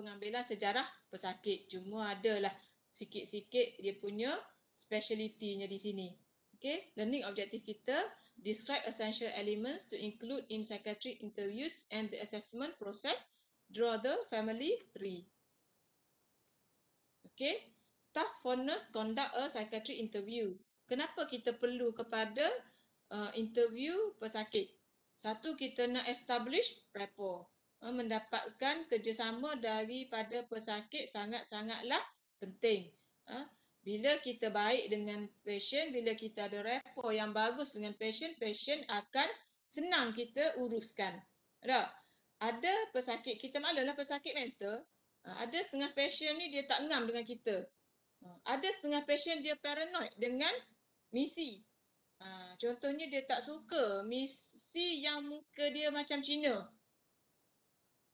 pengambilan sejarah pesakit. Cuma adalah sikit-sikit dia punya speciality-nya di sini. Okay, learning objektif kita, describe essential elements to include in psychiatric interviews and the assessment process, draw the family tree. Okay, task for nurse conduct a psychiatric interview. Kenapa kita perlu kepada interview pesakit? Satu, kita nak establish rapport. Mendapatkan kerjasama daripada pesakit sangat-sangatlah penting. Bila kita baik dengan patient, bila kita ada rapport yang bagus dengan patient, patient akan senang kita uruskan. Tak? Ada pesakit, kita maklumlah pesakit mental, ada setengah patient ni dia tak ngam dengan kita. Ada setengah patient dia paranoid dengan misi. Contohnya dia tak suka misi yang muka dia macam Cina.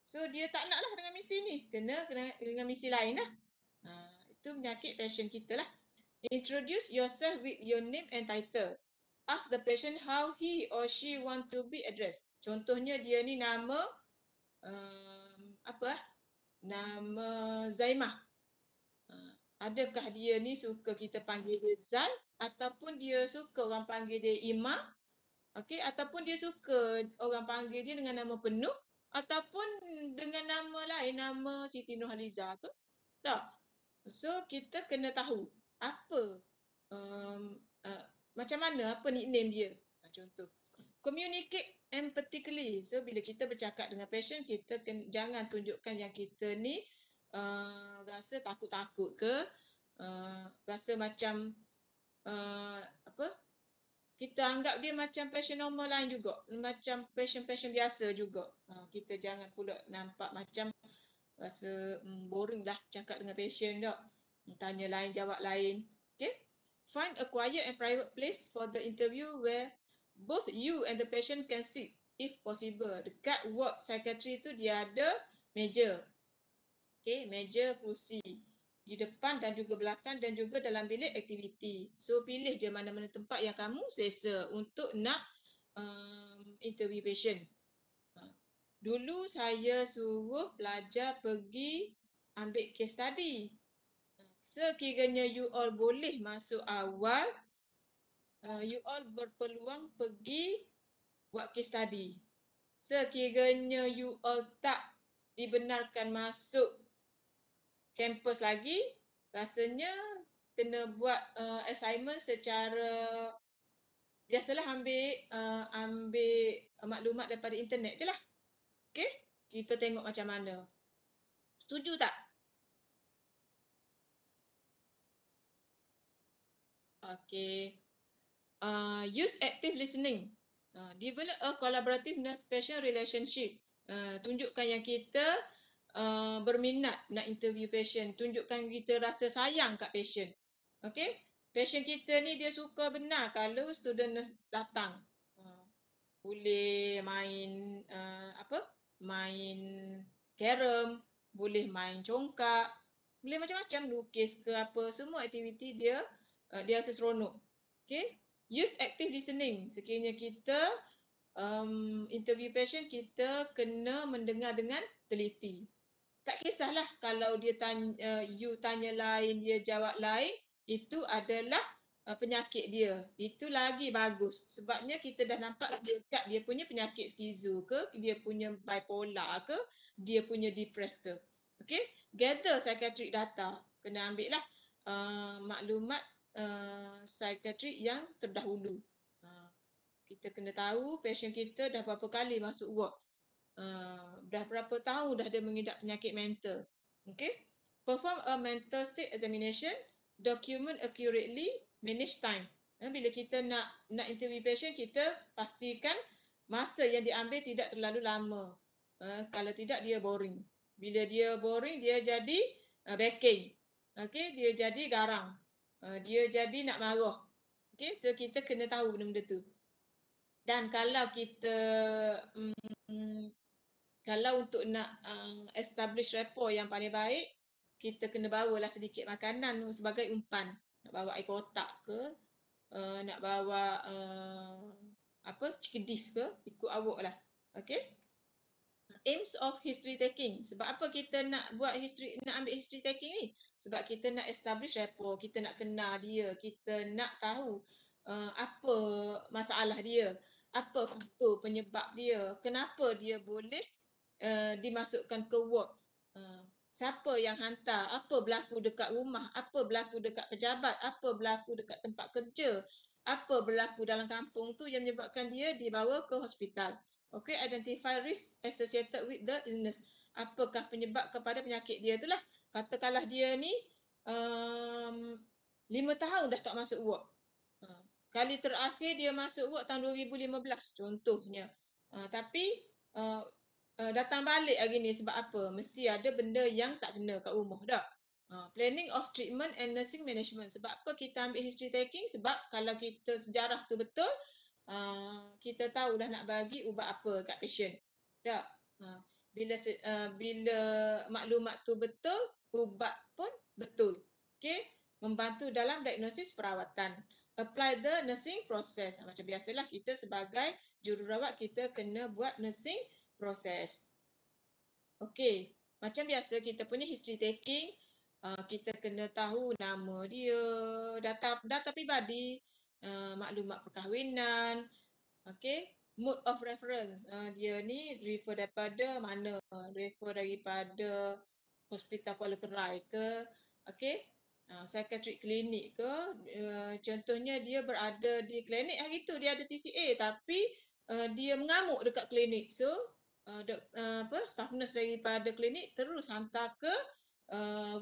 So dia tak nak lah dengan misi ni. Kena dengan misi lain lah. Itu penyakit patient kita lah. Introduce yourself with your name and title. Ask the patient how he or she want to be addressed. Contohnya dia ni nama nama Zaimah. Adakah dia ni suka kita panggil dia Zai ataupun dia suka orang panggil dia Ima? Okey, ataupun dia suka orang panggil dia dengan nama penuh ataupun dengan nama lain, nama Siti Nurhaliza tu? Tak. So kita kena tahu apa macam mana, apa nickname dia. Contoh, communicate empathically. So bila kita bercakap dengan patient, kita jangan tunjukkan yang kita ni rasa takut-takut ke, rasa macam kita anggap dia macam patient normal lain juga, macam patient-patient biasa juga. Kita jangan pula nampak macam rasa boring lah cakap dengan patient tak. Tanya lain, jawab lain. Okay. Find a quiet and private place for the interview where both you and the patient can sit if possible. Dekat ward psychiatry tu dia ada meja. Okay, meja, kerusi. Di depan dan juga belakang dan juga dalam bilik aktiviti. So pilih je mana-mana tempat yang kamu selesa untuk nak interview patient. Dulu saya suruh pelajar pergi ambil case study. Sekiranya you all boleh masuk awal, you all berpeluang pergi buat case study. Sekiranya you all tak dibenarkan masuk kampus lagi, rasanya kena buat assignment secara biasalah, ambil maklumat daripada internet je lah. Okay? Kita tengok macam mana. Setuju tak? Okay. Use active listening. Develop a collaborative nurse-patient relationship. Tunjukkan yang kita berminat nak interview patient. Tunjukkan kita rasa sayang kat patient. Okay? Patient kita ni dia suka benar kalau student nurse datang. Boleh main main carom, boleh main congkak, boleh macam-macam, lukis ke apa, semua aktiviti dia rasa seronok. Okay? Use active listening. Sekiranya kita interview patient, kita kena mendengar dengan teliti. Tak kisahlah kalau dia tanya, you tanya lain, dia jawab lain, itu adalah penyakit dia. Itu lagi bagus. Sebabnya kita dah nampak dekat dia punya penyakit skizo ke, dia punya bipolar ke, dia punya depressed ke. Okay? Gather psychiatric data. Kena ambil lah maklumat psychiatric yang terdahulu. Kita kena tahu patient kita dah berapa kali masuk ward. Dah berapa tahun dah dia mengidap penyakit mental. Okay? Perform a mental state examination, document accurately, manage time. Bila kita nak interview patient, kita pastikan masa yang diambil tidak terlalu lama. Kalau tidak, dia boring. Bila dia boring, dia jadi backing. Okay? Dia jadi garang. Dia jadi nak marah. Okay? So, kita kena tahu benda-benda tu. Dan kalau kita kalau untuk nak establish rapport yang paling baik, kita kena bawalah sedikit makanan sebagai umpan. Nak bawa air kotak ke, nak bawa chickpeas ke, ikut awak lah. Okay? aims of history taking. Sebab apa kita nak ambil history taking ni? Sebab kita nak establish rapport, kita nak kenal dia, kita nak tahu apa masalah dia, apa faktor penyebab dia, kenapa dia boleh dimasukkan ke ward. Siapa yang hantar, apa berlaku dekat rumah, apa berlaku dekat pejabat, apa berlaku dekat tempat kerja, apa berlaku dalam kampung tu yang menyebabkan dia dibawa ke hospital. Okay, identify risk associated with the illness. Apakah penyebab kepada penyakit dia itulah. Katakanlah dia ni 5 tahun dah tak masuk ward. Kali terakhir dia masuk ward tahun 2015 contohnya. Tapi datang balik hari ni sebab apa? Mesti ada benda yang tak kena kat rumah dah. Planning of treatment and nursing management. Sebab apa kita ambil history taking? Sebab kalau kita sejarah tu betul, kita tahu dah nak bagi ubat apa kat patient. Tak? Bila maklumat tu betul, ubat pun betul. Okey? Membantu dalam diagnosis perawatan. Apply the nursing process. Macam biasalah kita sebagai jururawat kita kena buat nursing proses. Okey, macam biasa kita punya history taking, kita kena tahu nama dia, data pribadi, maklumat perkahwinan, okey, mode of reference. Dia ni refer daripada mana? Refer daripada hospital Kuala Terai ke, okey, psychiatric clinic ke. Contohnya dia berada di klinik hari tu dia ada TCA tapi dia mengamuk dekat klinik. So staff nurse daripada klinik terus hantar ke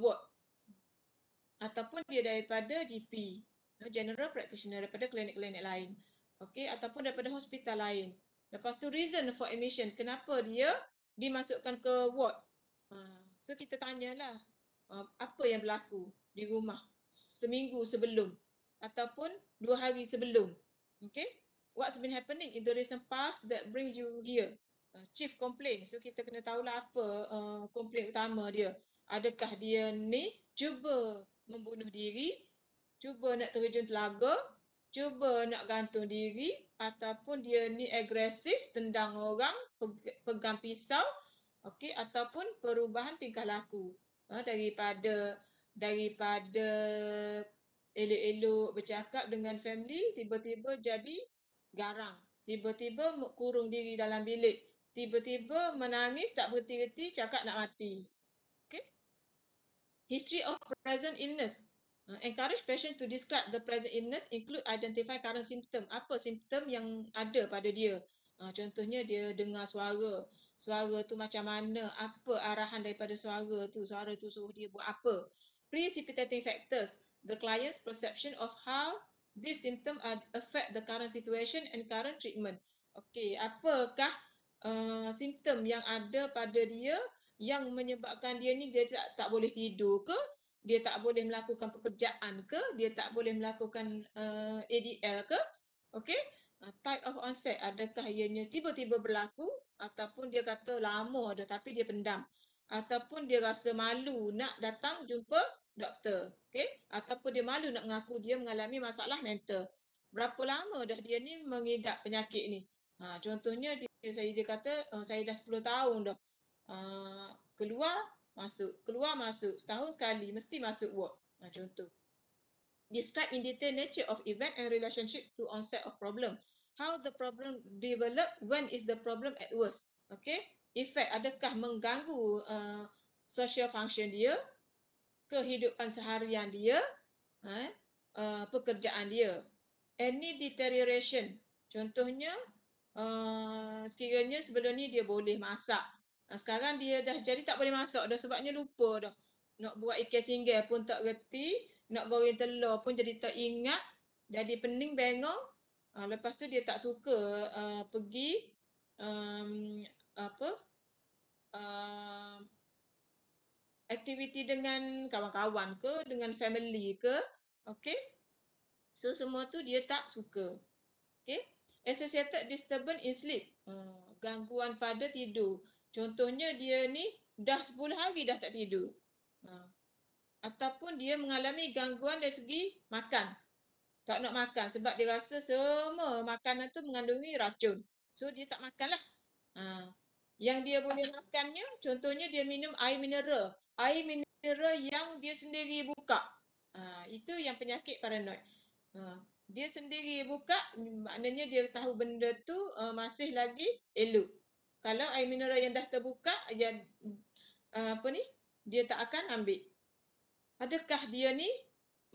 ward ataupun dia daripada GP, general practitioner, daripada klinik-klinik lain, okey, ataupun daripada hospital lain. Lepas tu reason for admission, kenapa dia dimasukkan ke ward. So kita tanyalah apa yang berlaku di rumah seminggu sebelum ataupun 2 hari sebelum. Okay, what's been happening in the recent past that brings you here? Chief complaint. So kita kena tahulah apa komplain utama dia. Adakah dia ni cuba membunuh diri, cuba nak terjun telaga, cuba nak gantung diri, ataupun dia ni agresif, tendang orang, pegang pisau, okey, ataupun perubahan tingkah laku. Daripada elok-elok bercakap dengan family, tiba-tiba jadi garang. Tiba-tiba kurung diri dalam bilik. Tiba-tiba menangis tak berhenti-henti cakap nak mati. Okay. History of present illness. Encourage patient to describe the present illness, include identify current symptom. Apa simptom yang ada pada dia? Contohnya dia dengar suara. Suara tu macam mana? Apa arahan daripada suara tu? Suara tu suruh dia buat apa? Precipitating factors. The client's perception of how this symptom affect the current situation and current treatment. Okey, apakah simptom yang ada pada dia yang menyebabkan dia ni dia tak boleh tidur ke, dia tak boleh melakukan pekerjaan ke, dia tak boleh melakukan ADL ke. Okey, type of onset, adakah ianya tiba-tiba berlaku ataupun dia kata lama dah tapi dia pendam, ataupun dia rasa malu nak datang jumpa doktor, okey, ataupun dia malu nak mengaku dia mengalami masalah mental. Berapa lama dah dia ni mengidap penyakit ni? Contohnya dia kata saya dah 10 tahun dah. Keluar masuk setahun sekali mesti masuk ward. Contoh. Describe in detail nature of event and relationship to onset of problem. How the problem develop, when is the problem at worst. Okay. Effect, adakah mengganggu social function dia, kehidupan seharian dia, pekerjaan dia. Any deterioration. Contohnya sekiranya sebelum ni dia boleh masak. Sekarang dia dah jadi tak boleh masak dah sebabnya lupa dah. Nak buat ikan singgah pun tak reti, nak goreng telur pun jadi tak ingat, jadi pening bengong. Lepas tu dia tak suka pergi aktiviti dengan kawan-kawan ke, dengan family ke. Okey. So semua tu dia tak suka. Okey. Associated disturbance in sleep. Gangguan pada tidur. Contohnya dia ni dah 10 hari dah tak tidur. Ataupun dia mengalami gangguan dari segi makan. Tak nak makan sebab dia rasa semua makanan tu mengandungi racun. So dia tak makanlah. Yang dia boleh makannya, contohnya dia minum air mineral. Air mineral yang dia sendiri buka. Itu yang penyakit paranoid. Dia sendiri buka, maknanya dia tahu benda tu masih lagi elok. Kalau air mineral yang dah terbuka, apa ni, dia tak akan ambil. Adakah dia ni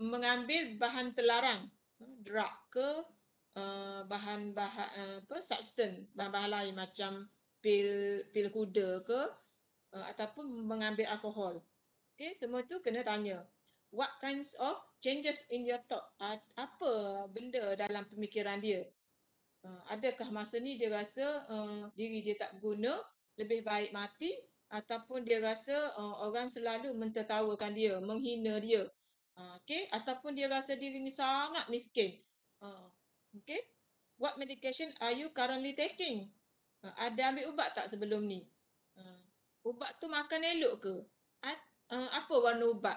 mengambil bahan terlarang, drug ke, bahan-bahan substance, bahan-bahan lain macam pil kuda ke, ataupun mengambil alkohol. Okey, semua tu kena tanya. What kinds of changes in your thought? Apa benda dalam pemikiran dia? Adakah masa ni dia rasa diri dia tak berguna, lebih baik mati, ataupun dia rasa orang selalu mentertawakan dia, menghina dia. Okey, ataupun dia rasa diri ni sangat miskin. Okey. What medication are you currently taking? Ada ambil ubat tak sebelum ni? Ubat tu makan elok ke? Apa warna ubat?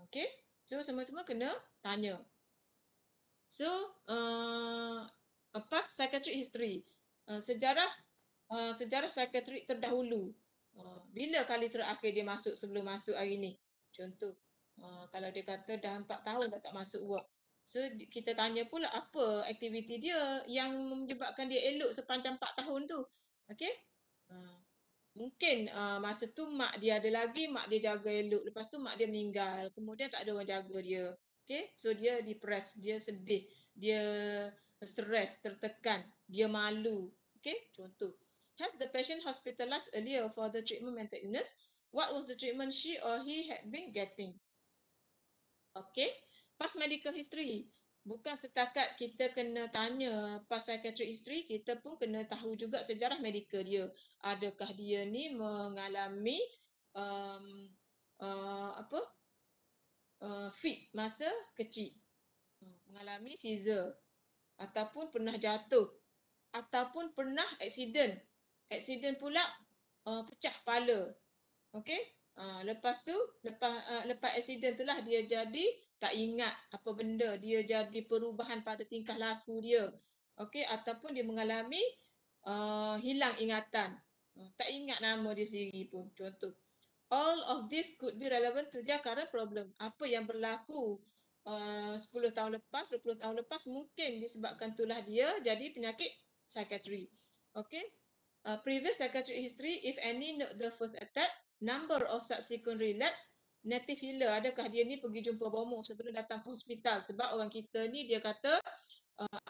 Okey. So semua-semua kena tanya. So past psychiatric history. Sejarah sejarah psikiatrik terdahulu. Bila kali terakhir dia masuk sebelum masuk hari ni? Contoh, kalau dia kata dah 4 tahun dah tak masuk work. So kita tanya pula apa aktiviti dia yang menyebabkan dia elok sepanjang 4 tahun tu. Okey? Mungkin masa tu mak dia ada lagi, mak dia jaga elok. Lepas tu mak dia meninggal. Kemudian tak ada orang jaga dia. Okay? So dia depressed, dia sedih, dia stres, tertekan, dia malu. Okay? Contoh. Has the patient hospitalized earlier for the treatment mental illness? What was the treatment she or he had been getting? Okay? Past medical history. Bukan setakat kita kena tanya past psychiatric history, kita pun kena tahu juga sejarah medikal dia. Adakah dia ni mengalami um, apa? Fit masa kecil. Mengalami seizure ataupun pernah jatuh ataupun pernah aksiden. Aksiden pula pecah kepala. Okey? Lepas tu lepas aksiden itulah dia jadi tak ingat apa benda, dia jadi perubahan pada tingkah laku dia. Okey, ataupun dia mengalami hilang ingatan. Tak ingat nama dia sendiri pun. Contoh. All of this could be relevant to their current problem. Apa yang berlaku 10 tahun lepas, 20 tahun lepas mungkin disebabkan itulah dia jadi penyakit psikiatri. Okay. Previous psychiatric history, if any, note the first attack, number of subsequent relapse, native healer, adakah dia ni pergi jumpa bomoh sebelum datang ke hospital? Sebab orang kita ni dia kata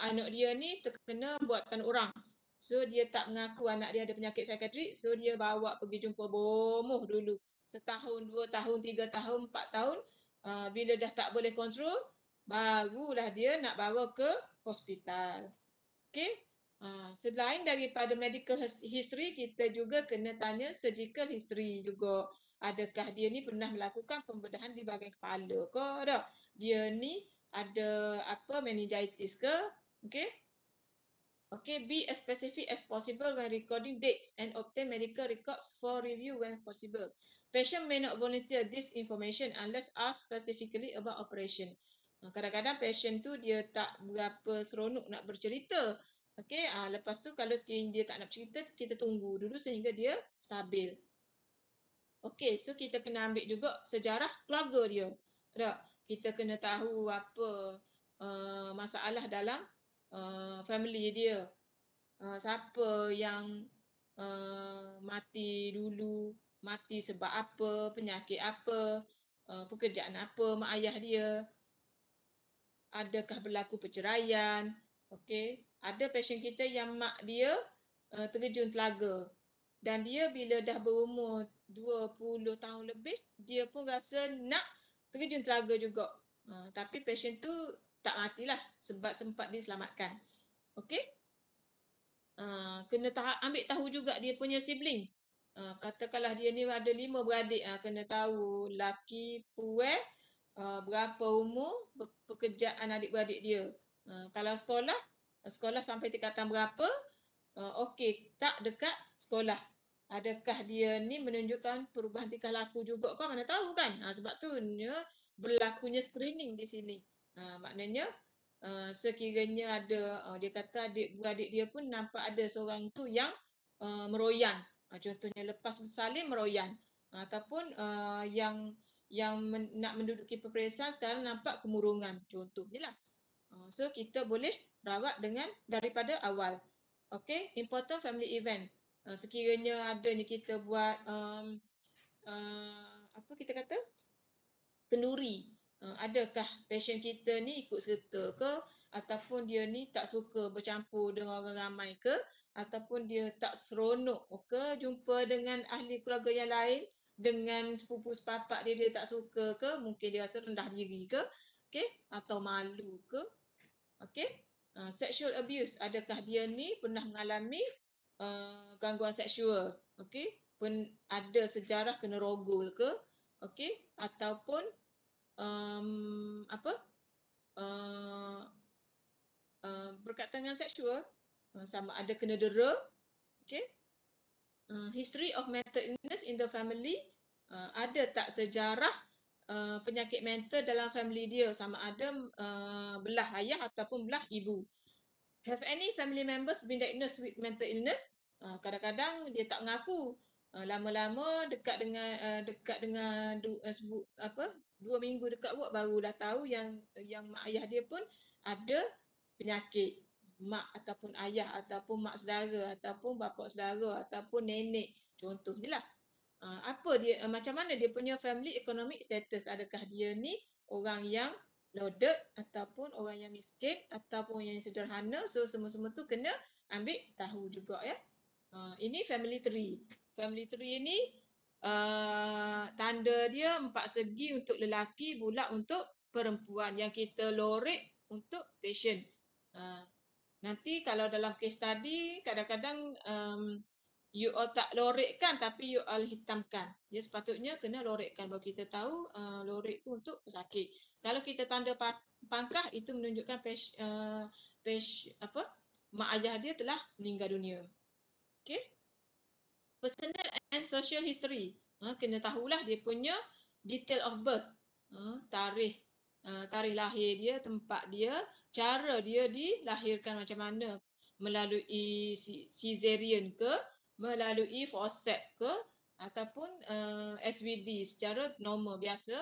anak dia ni terkena buatan orang. So dia tak mengaku anak dia ada penyakit psikiatrik, so dia bawa pergi jumpa bomoh dulu. Setahun, 2 tahun, 3 tahun, 4 tahun, bila dah tak boleh kontrol, barulah dia nak bawa ke hospital. Okey. Selain daripada medical history, kita juga kena tanya surgical history juga. Adakah dia ni pernah melakukan pembedahan di bahagian kepala ke tak? Dia ni ada apa meningitis ke? Okey. Okay, be as specific as possible when recording dates and obtain medical records for review when possible. Patient may not volunteer this information unless asked specifically about operation. Kadang-kadang patient tu dia tak berapa seronok nak bercerita. Okay, lepas tu kalau sekiranya dia tak nak bercerita, kita tunggu dulu sehingga dia stabil. Okay, so kita kena ambil juga sejarah keluarga dia. Tak? Kita kena tahu apa masalah dalam family dia. Siapa yang mati dulu, mati sebab apa, penyakit apa, pekerjaan apa mak ayah dia, adakah berlaku perceraian. Okey, ada pasien kita yang mak dia terjun telaga dan dia bila dah berumur 20 tahun lebih, dia pun rasa nak terjun telaga juga. Tapi pasien tu tak matilah sebab sempat diselamatkan. Okey. Kena ambil tahu juga dia punya sibling. Katakanlah dia ni ada 5 beradik, kena tahu laki puan, berapa umur, pekerjaan adik-beradik dia. Kalau sekolah, sekolah sampai tingkatan berapa, okey tak dekat sekolah. Adakah dia ni menunjukkan perubahan tingkah laku juga kau mana tahu kan? Sebab tu berlakunya screening di sini. Maknanya sekiranya ada dia kata adik-beradik dia pun nampak ada seorang tu yang meroyan. Contohnya lepas bersalin meroyan. Ataupun yang nak menduduki peperiksaan sekarang nampak kemurungan. Contohnya lah. So kita boleh rawat dengan daripada awal. Okay, important family event. Sekiranya adanya kita buat apa kita kata? Kenduri. Adakah pasien kita ni ikut serta ke, ataupun dia ni tak suka bercampur dengan orang ramai ke, ataupun dia tak seronok ke jumpa dengan ahli keluarga yang lain, dengan sepupu sepapak dia tak suka ke, mungkin dia rasa rendah diri ke, okey, atau malu ke, okey. Sexual abuse, adakah dia ni pernah mengalami gangguan seksual, okey, ada sejarah kena rogol ke, okey, ataupun apa berkaitan dengan seksual, sama ada kena dera, okay. History of mental illness in the family, ada tak sejarah penyakit mental dalam family dia, sama ada belah ayah ataupun belah ibu. Have any family members been diagnosed with mental illness? Kadang-kadang dia tak mengaku. Lama-lama dekat dengan 2 minggu dekat ward barulah tahu yang mak ayah dia pun ada penyakit. Mak ataupun ayah ataupun mak saudara ataupun bapa saudara ataupun nenek, contohnya lah. Apa dia, macam mana dia punya family economic status, adakah dia ni orang yang loaded ataupun orang yang miskin ataupun yang sederhana. So semua-semua tu kena ambil tahu juga ya. Ini family tree. Family tree ni tanda dia 4 segi untuk lelaki, bulat untuk perempuan, yang kita lorek untuk patient. Nanti kalau dalam case study kadang-kadang you all tak lorekkan tapi you all hitamkan. Dia sepatutnya kena lorekkan baru kita tahu lorek tu untuk pesakit. Kalau kita tanda pangkah, itu menunjukkan mak ayah dia telah meninggal dunia. Okay. Personal and social history. Kena tahulah dia punya detail of birth. Tarikh lahir dia, tempat dia, cara dia dilahirkan macam mana. Melalui cesarean ke, melalui forceps ke, ataupun SVD secara normal biasa.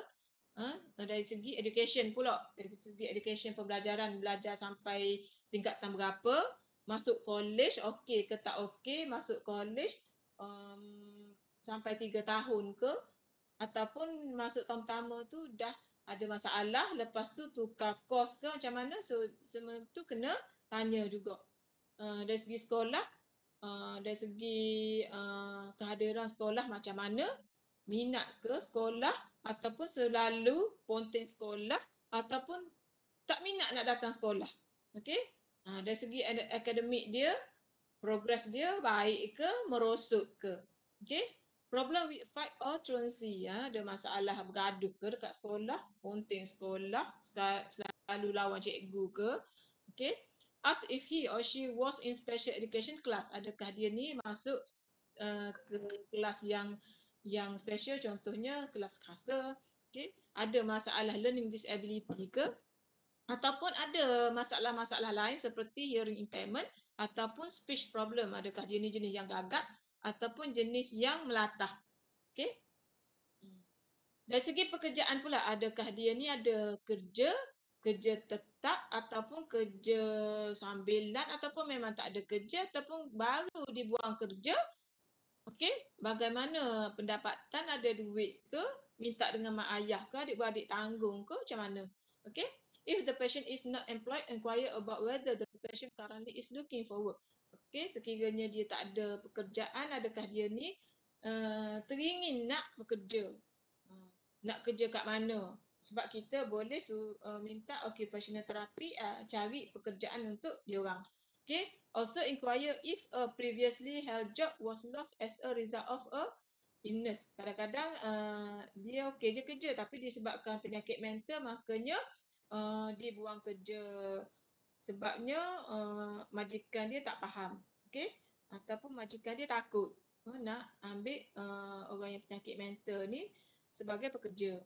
Dari segi education pula, dari segi education pembelajaran, belajar sampai tingkatan berapa, masuk college okey ke tak okey, masuk college sampai 3 tahun ke, ataupun masuk tahun pertama tu dah ada masalah, lepas tu tukar course ke macam mana. So semua tu kena tanya juga. Dari segi sekolah, dari segi kehadiran sekolah macam mana, minat ke sekolah ataupun selalu ponteng sekolah ataupun tak minat nak datang sekolah. Okey. Dari segi akademik dia, progress dia baik ke, merosot ke. Okey. Problem with fight or truancy, ada masalah bergaduh ke dekat sekolah, ponteng sekolah, selalu lawan cikgu ke. Okey. Ask if he or she was in special education class, adakah dia ni masuk ke kelas yang special, contohnya kelas khasa. Okey. Ada masalah learning disability ke, ataupun ada masalah-masalah lain seperti hearing impairment ataupun speech problem, adakah dia ni jenis yang gagap ataupun jenis yang melatah. Okey. Dari segi pekerjaan pula, adakah dia ni ada kerja tetap ataupun kerja sambilan, ataupun memang tak ada kerja ataupun baru dibuang kerja. Okey, bagaimana pendapatan, ada duit ke, minta dengan mak ayah ke, adik-beradik tanggung ke, macam mana. Okey. If the patient is not employed, inquire about whether the patient currently is looking for work. Okey, sekiranya dia tak ada pekerjaan, adakah dia ni teringin nak bekerja. Nak kerja kat mana? Sebab kita boleh minta occupational therapy cari pekerjaan untuk diorang. Okay. Also inquire if a previously held job was lost as a result of a illness. Kadang-kadang dia okey je kerja tapi disebabkan penyakit mental, makanya dia buang kerja. Sebabnya majikan dia tak faham. Okay. Ataupun majikan dia takut nak ambil orang yang penyakit mental ni sebagai pekerja.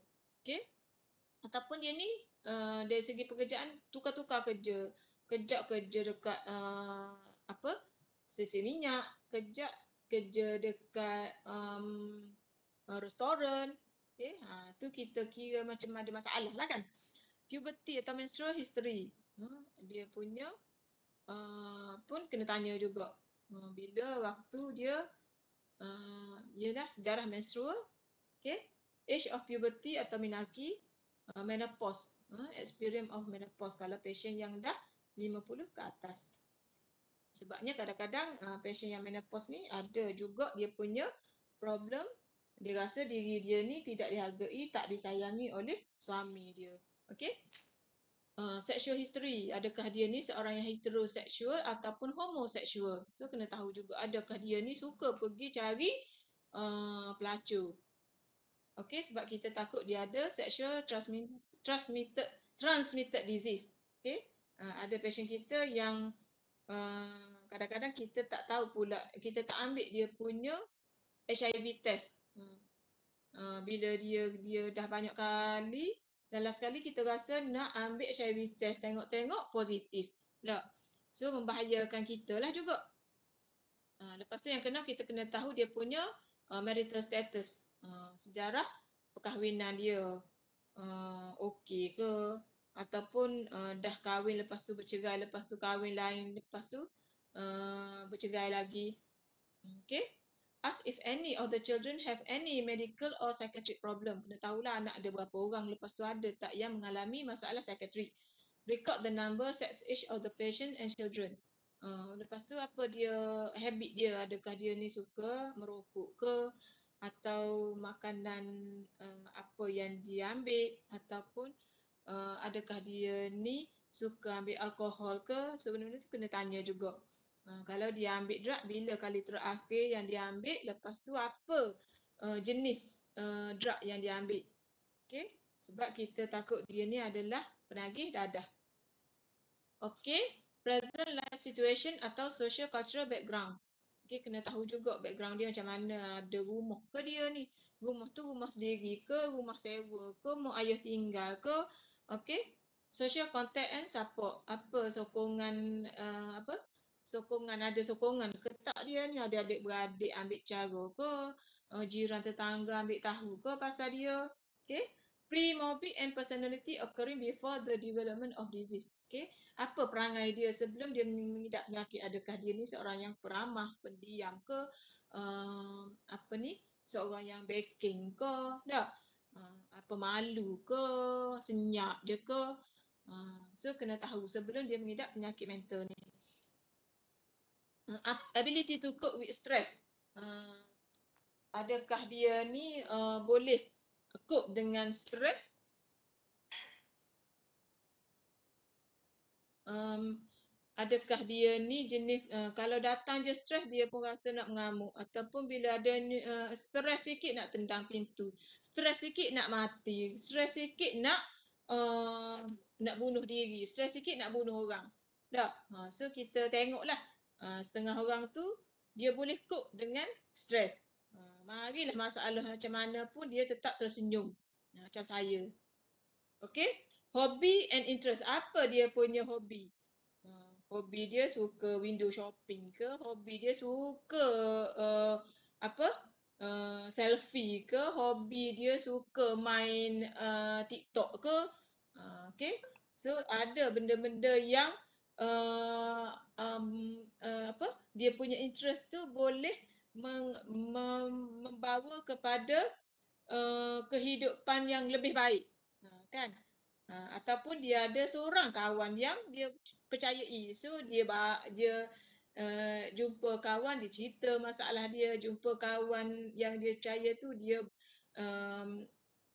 Okey. Ataupun dia ni dari segi pekerjaan tukar-tukar kerja. Kejap kerja dekat sesi minyak, kerja dekat restoran. Okay, tu kita kira macam ada masalah lah kan. Puberty atau menstrual history. Dia punya pun kena tanya juga. Bila waktu dia ialah sejarah menstrual, okay, age of puberty atau menarche, menopause, experience of menopause kalau patient yang dah 50 ke atas. Sebabnya kadang-kadang patient yang menopause ni ada juga dia punya problem, dia rasa diri dia ni tidak dihargai, tak disayangi oleh suami dia. Okey. Sexual history, adakah dia ni seorang yang heterosexual ataupun homoseksual. So kena tahu juga adakah dia ni suka pergi cari pelacur. Okey, sebab kita takut dia ada sexual transmitted disease. Okey. Ada patient kita yang kadang-kadang kita tak tahu pula, kita tak ambil dia punya HIV test. Bila dia dah banyak kali, dan last kali kita rasa nak ambil HIV test, tengok-tengok positif. Tak. So membahayakan kita lah juga. Lepas tu yang kena kita kena tahu dia punya marital status. Sejarah perkahwinan dia. Okey ke, ataupun dah kahwin lepas tu bercerai, lepas tu kahwin lain, lepas tu bercerai lagi. Okay. Ask if any of the children have any medical or psychiatric problem. Kena tahulah anak ada berapa orang, lepas tu ada tak yang mengalami masalah psikiatrik. Record the number, sex, age of the patient and children. Lepas tu apa dia, habit dia, adakah dia ni suka merokok ke, atau makanan apa yang dia ambil, ataupun adakah dia ni suka ambil alkohol ke. So benda-benda tu kena tanya juga. Kalau dia ambil drug, bila kali terakhir yang dia ambil, lepas tu apa jenis drug yang dia ambil. Okay? Sebab kita takut dia ni adalah penagih dadah. Okay, present life situation atau social cultural background. Okay, kena tahu juga background dia macam mana. Ada rumah ke dia ni? Rumah tu rumah sendiri ke? Rumah sewa ke? Mau ayah tinggal ke? Okay, social contact and support. Apa sokongan, ada sokongan ke tak dia ni? Ada adik-beradik ambil cara ke? Jiran tetangga ambil tahu ke pasal dia? Okay, pre-morbid and personality occurring before the development of disease. Okay, apa perangai dia sebelum dia mengidap penyakit, adakah dia ni seorang yang peramah, pendiam ke, seorang yang baking ke, tak, apa malu ke, senyap je ke. So kena tahu sebelum dia mengidap penyakit mental ni. Ability to cope with stress, adakah dia ni boleh cope dengan stres. Adakah dia ni jenis kalau datang je stres dia pun rasa nak mengamuk, ataupun bila ada stres sikit nak tendang pintu, stres sikit nak mati, stres sikit nak bunuh diri, stres sikit nak bunuh orang. Tak. So kita tengoklah setengah orang tu dia boleh cope dengan stres. Marilah masalah macam mana pun dia tetap tersenyum. Macam saya. Okay. Hobi and interest. Apa dia punya hobi? Hobi dia suka window shopping ke, hobi dia suka selfie ke, hobi dia suka main TikTok ke. Okay. So ada benda-benda yang dia punya interest tu boleh membawa kepada kehidupan yang lebih baik. Kan? Ataupun dia ada seorang kawan yang dia percayai. So dia jumpa kawan, dia cerita masalah dia, jumpa kawan yang dia percaya tu dia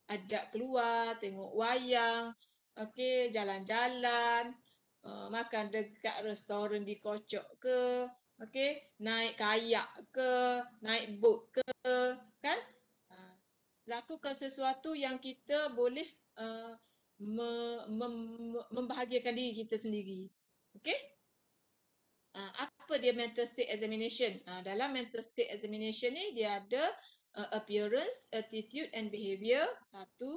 ajak keluar, tengok wayang, okey, jalan-jalan, makan dekat restoran dikocok ke, okey, naik kayak ke, naik boat ke, kan? Lakukan sesuatu yang kita boleh membahagiakan diri kita sendiri. Okey? Apa dia mental state examination? Dalam mental state examination ni dia ada appearance, attitude and behavior. Satu.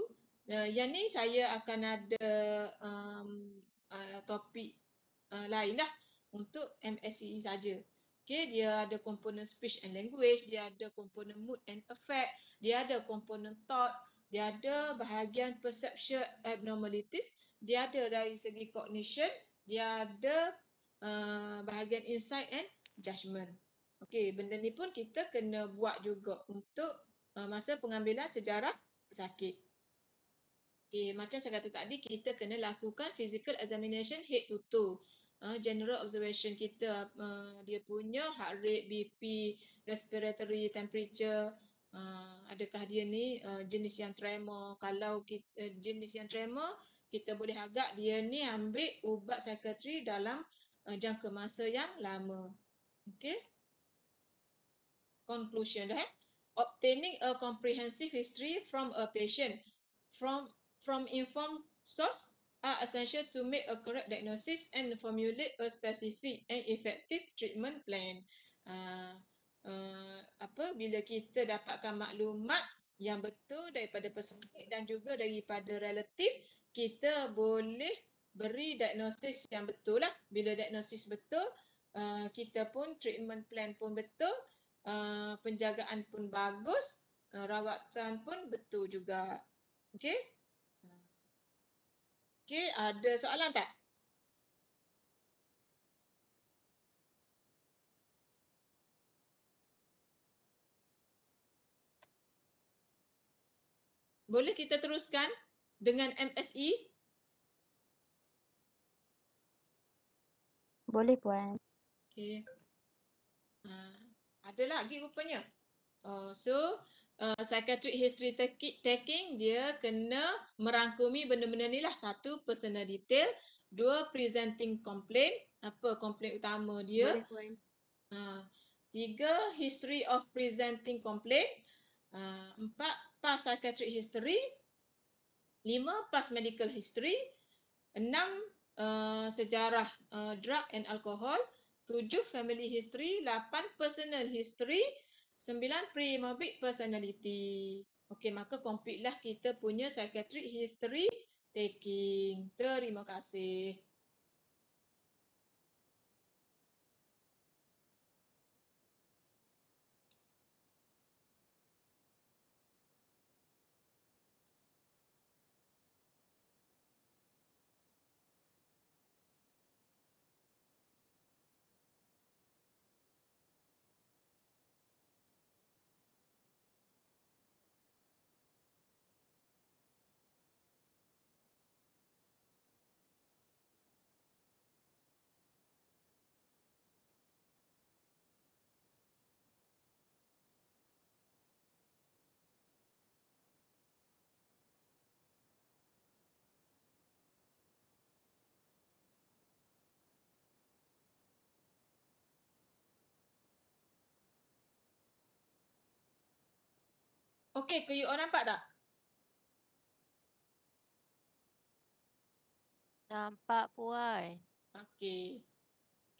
Yang ni saya akan ada topik lain lah untuk MSCE saja. Okay, dia ada komponen speech and language, dia ada komponen mood and affect, dia ada komponen thought, dia ada bahagian perception abnormalities, dia ada dari segi cognition, dia ada bahagian insight and judgment. Okey, benda ni pun kita kena buat juga untuk masa pengambilan sejarah pesakit. Okey, macam saya kata tadi, kita kena lakukan physical examination head to toe. General observation kita, dia punya heart rate, BP, respiratory temperature, adakah dia ni jenis yang tremor. Kalau kita, jenis yang tremor, kita boleh agak dia ni ambil ubat psikiatri dalam jangka masa yang lama. Okey. Conclusion dah. Obtaining a comprehensive history from a patient from informed source are essential to make a correct diagnosis and formulate a specific and effective treatment plan. Bila kita dapatkan maklumat yang betul daripada pesakit dan juga daripada relatif, kita boleh beri diagnosis yang betul lah. Bila diagnosis betul, kita pun treatment plan pun betul, penjagaan pun bagus, rawatan pun betul juga. Okey? Okey, ada soalan tak? Boleh kita teruskan dengan MSE? Boleh Puan. Okey. Ada lagi rupanya. Psychiatric history taking dia kena merangkumi benda-benda ni lah. Satu, personal detail. Dua, presenting complaint. Apa complaint utama dia? Boleh Puan. Tiga, history of presenting complaint. Empat, past psychiatric history. Lima, past medical history. Enam, sejarah drug and alcohol. Tujuh, family history. Lapan, personal history. Sembilan, pre-morbid personality. Okey, maka complete lah kita punya psychiatric history taking. Terima kasih. Okey, you all nampak tak? Nampak Puan. Okey.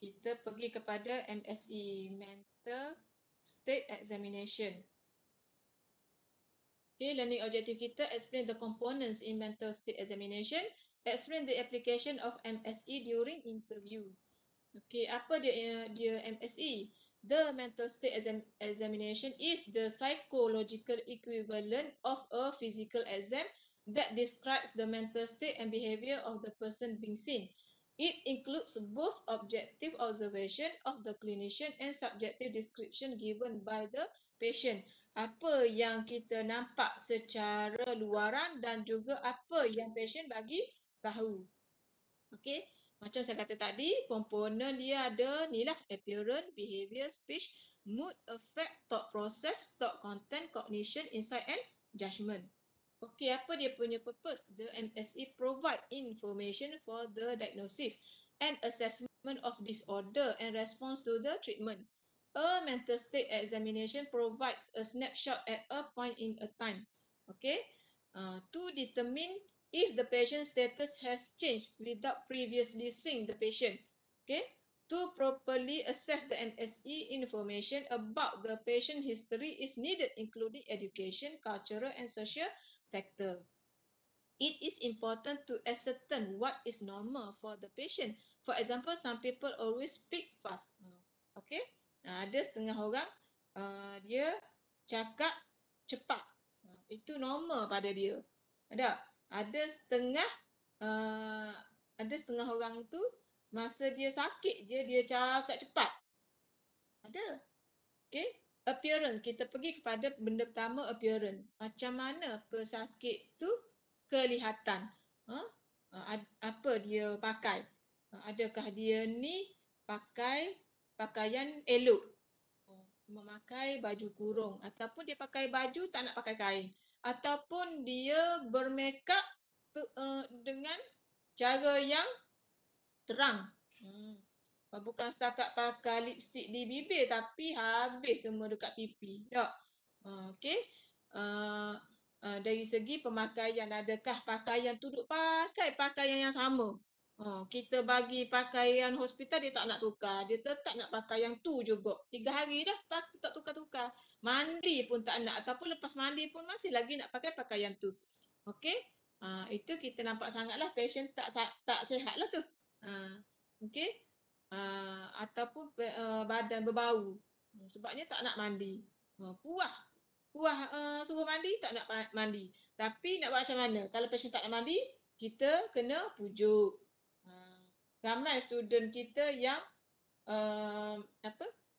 Kita pergi kepada MSE, Mental State Examination. Okay, learning objective kita, explain the components in mental state examination, explain the application of MSE during interview. Okay, apa dia MSE? The mental state examination is the psychological equivalent of a physical exam that describes the mental state and behavior of the person being seen. It includes both objective observation of the clinician and subjective description given by the patient. Apa yang kita nampak secara luaran dan juga apa yang patient bagi tahu. Okey, macam saya kata tadi, komponen dia ada ni lah, appearance, behavior, speech, mood, affect, thought process, thought content, cognition, insight and judgment. Okey, apa dia punya purpose? The MSE provide information for the diagnosis and assessment of disorder and response to the treatment. A mental state examination provides a snapshot at a point in a time. Okay, to determine if the patient status has changed without previously seeing the patient. Okay, to properly assess the MSE, information about the patient history is needed, including education, cultural and social factor. It is important to ascertain what is normal for the patient. For example, some people always speak fast. Okay. Ada setengah orang dia cakap cepat. Itu normal pada dia. Ada setengah uh, ada setengah orang tu masa dia sakit je dia cakap cepat. Ada. Okay. Appearance. Kita pergi kepada benda pertama, appearance. Macam mana pesakit tu kelihatan. Apa dia pakai. Adakah dia ni pakai pakaian elok. Memakai baju kurung. Ataupun dia pakai baju tak nak pakai kain. Ataupun dia bermakeup dengan cara yang terang. Bukan setakat pakai lipstick di bibir tapi habis semua dekat pipi. Tak? Okey. Dari segi pemakaian, adakah pakaian tu duk pakai pakaian yang sama? Kita bagi pakaian hospital dia tak nak tukar. Dia tetap nak pakai yang tu juga. 3 hari dah tak tukar-tukar. Mandi pun tak nak. Ataupun lepas mandi pun masih lagi nak pakai pakaian tu. Okey. Itu kita nampak sangatlah patient tak sihat lah tu. Okey. Ataupun badan berbau. Sebabnya tak nak mandi. Puah suruh mandi tak nak mandi. Tapi nak buat macam mana? Kalau patient tak nak mandi, kita kena pujuk. Ramai student kita yang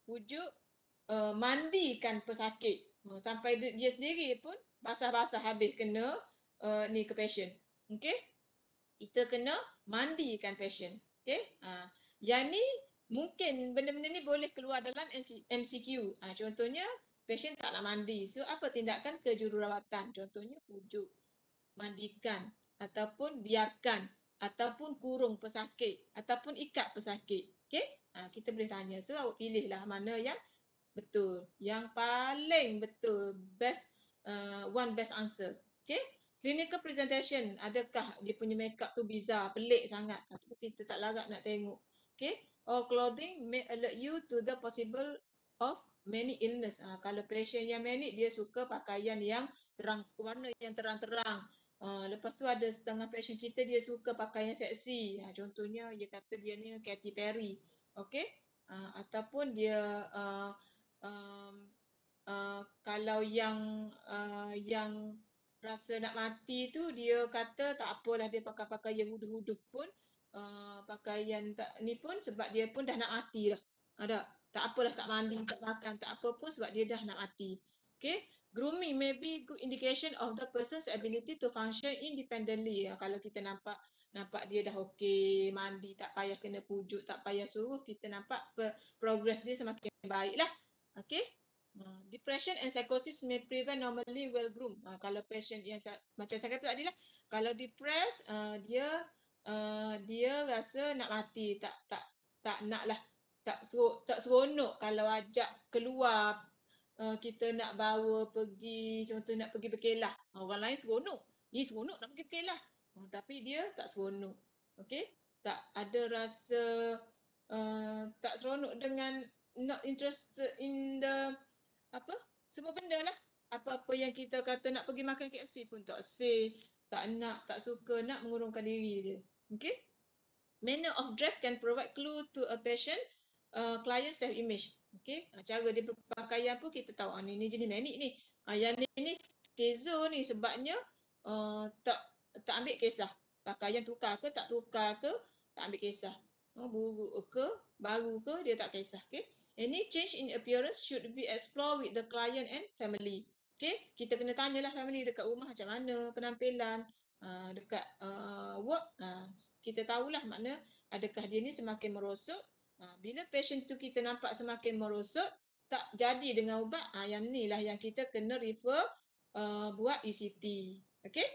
pujuk mandikan pesakit. Sampai dia sendiri pun basah-basah habis kena ni ke patient. Okey? Kita kena mandikan patient. Okey? Yang ni mungkin benda-benda ni boleh keluar dalam MCQ. Contohnya patient tak nak mandi. So apa tindakan ke jururawatan? Contohnya pujuk, mandikan ataupun biarkan ataupun kurung pesakit ataupun ikat pesakit. Okey? Kita boleh tanya. So awak pilihlah mana yang betul. Yang paling betul. Best answer. Okey? Clinical presentation. Adakah dia punya makeup tu bizarre, pelik sangat. Kita tak larat nak tengok. Okay. Or clothing may alert you to the possible of many illness. Kalau patient yang manic, dia suka pakaian yang terang, warna yang terang-terang. Lepas tu ada setengah patient kita dia suka pakaian seksi. Contohnya dia kata dia ni Katy Perry. Okay. Ataupun dia kalau yang rasa nak mati tu dia kata tak apalah dia pakai pakaian huduh-huduh pun pakaian tak ni pun sebab dia pun dah nak mati dah. Tak apalah tak mandi, tak makan, tak apa pun sebab dia dah nak mati. Okay. Grooming may be good indication of the person's ability to function independently. Kalau kita nampak dia dah okey, mandi, tak payah kena pujuk, tak payah suruh, kita nampak progress dia semakin baiklah. Okay. Depression and psychosis may prevent normally well groomed. Kalau patient yang macam saya kata tadi lah, kalau depressed dia rasa nak mati, tak naklah, tak seronok kalau ajak keluar, kita nak bawa pergi, contoh nak pergi berkelah. Orang lain seronok. Dia seronok nak pergi berkelah. Tapi dia tak seronok. Okey? Tak ada rasa tak seronok dengan not interested in the semua benda lah. Apa-apa yang kita kata nak pergi makan KFC pun tak say, tak nak, tak suka, nak mengurungkan diri dia. Okay? Manner of dress can provide clue to a patient client self-image. Okay? Cara dia berpakaian pun kita tahu, ni jenis manic ni. Yang ni schizo ni sebabnya tak ambil kisah. Pakaian tukar ke, tak tukar ke, tak ambil kisah. Buruk ke, baru ke, dia tak kisah. Okay? Any change in appearance should be explored with the client and family. Okay? Kita kena tanyalah family dekat rumah macam mana penampilan, dekat work. Kita tahulah makna adakah dia ni semakin merosot. Bila patient tu kita nampak semakin merosot, tak jadi dengan ubat, yang ni lah yang kita kena refer buat ECT. Okay?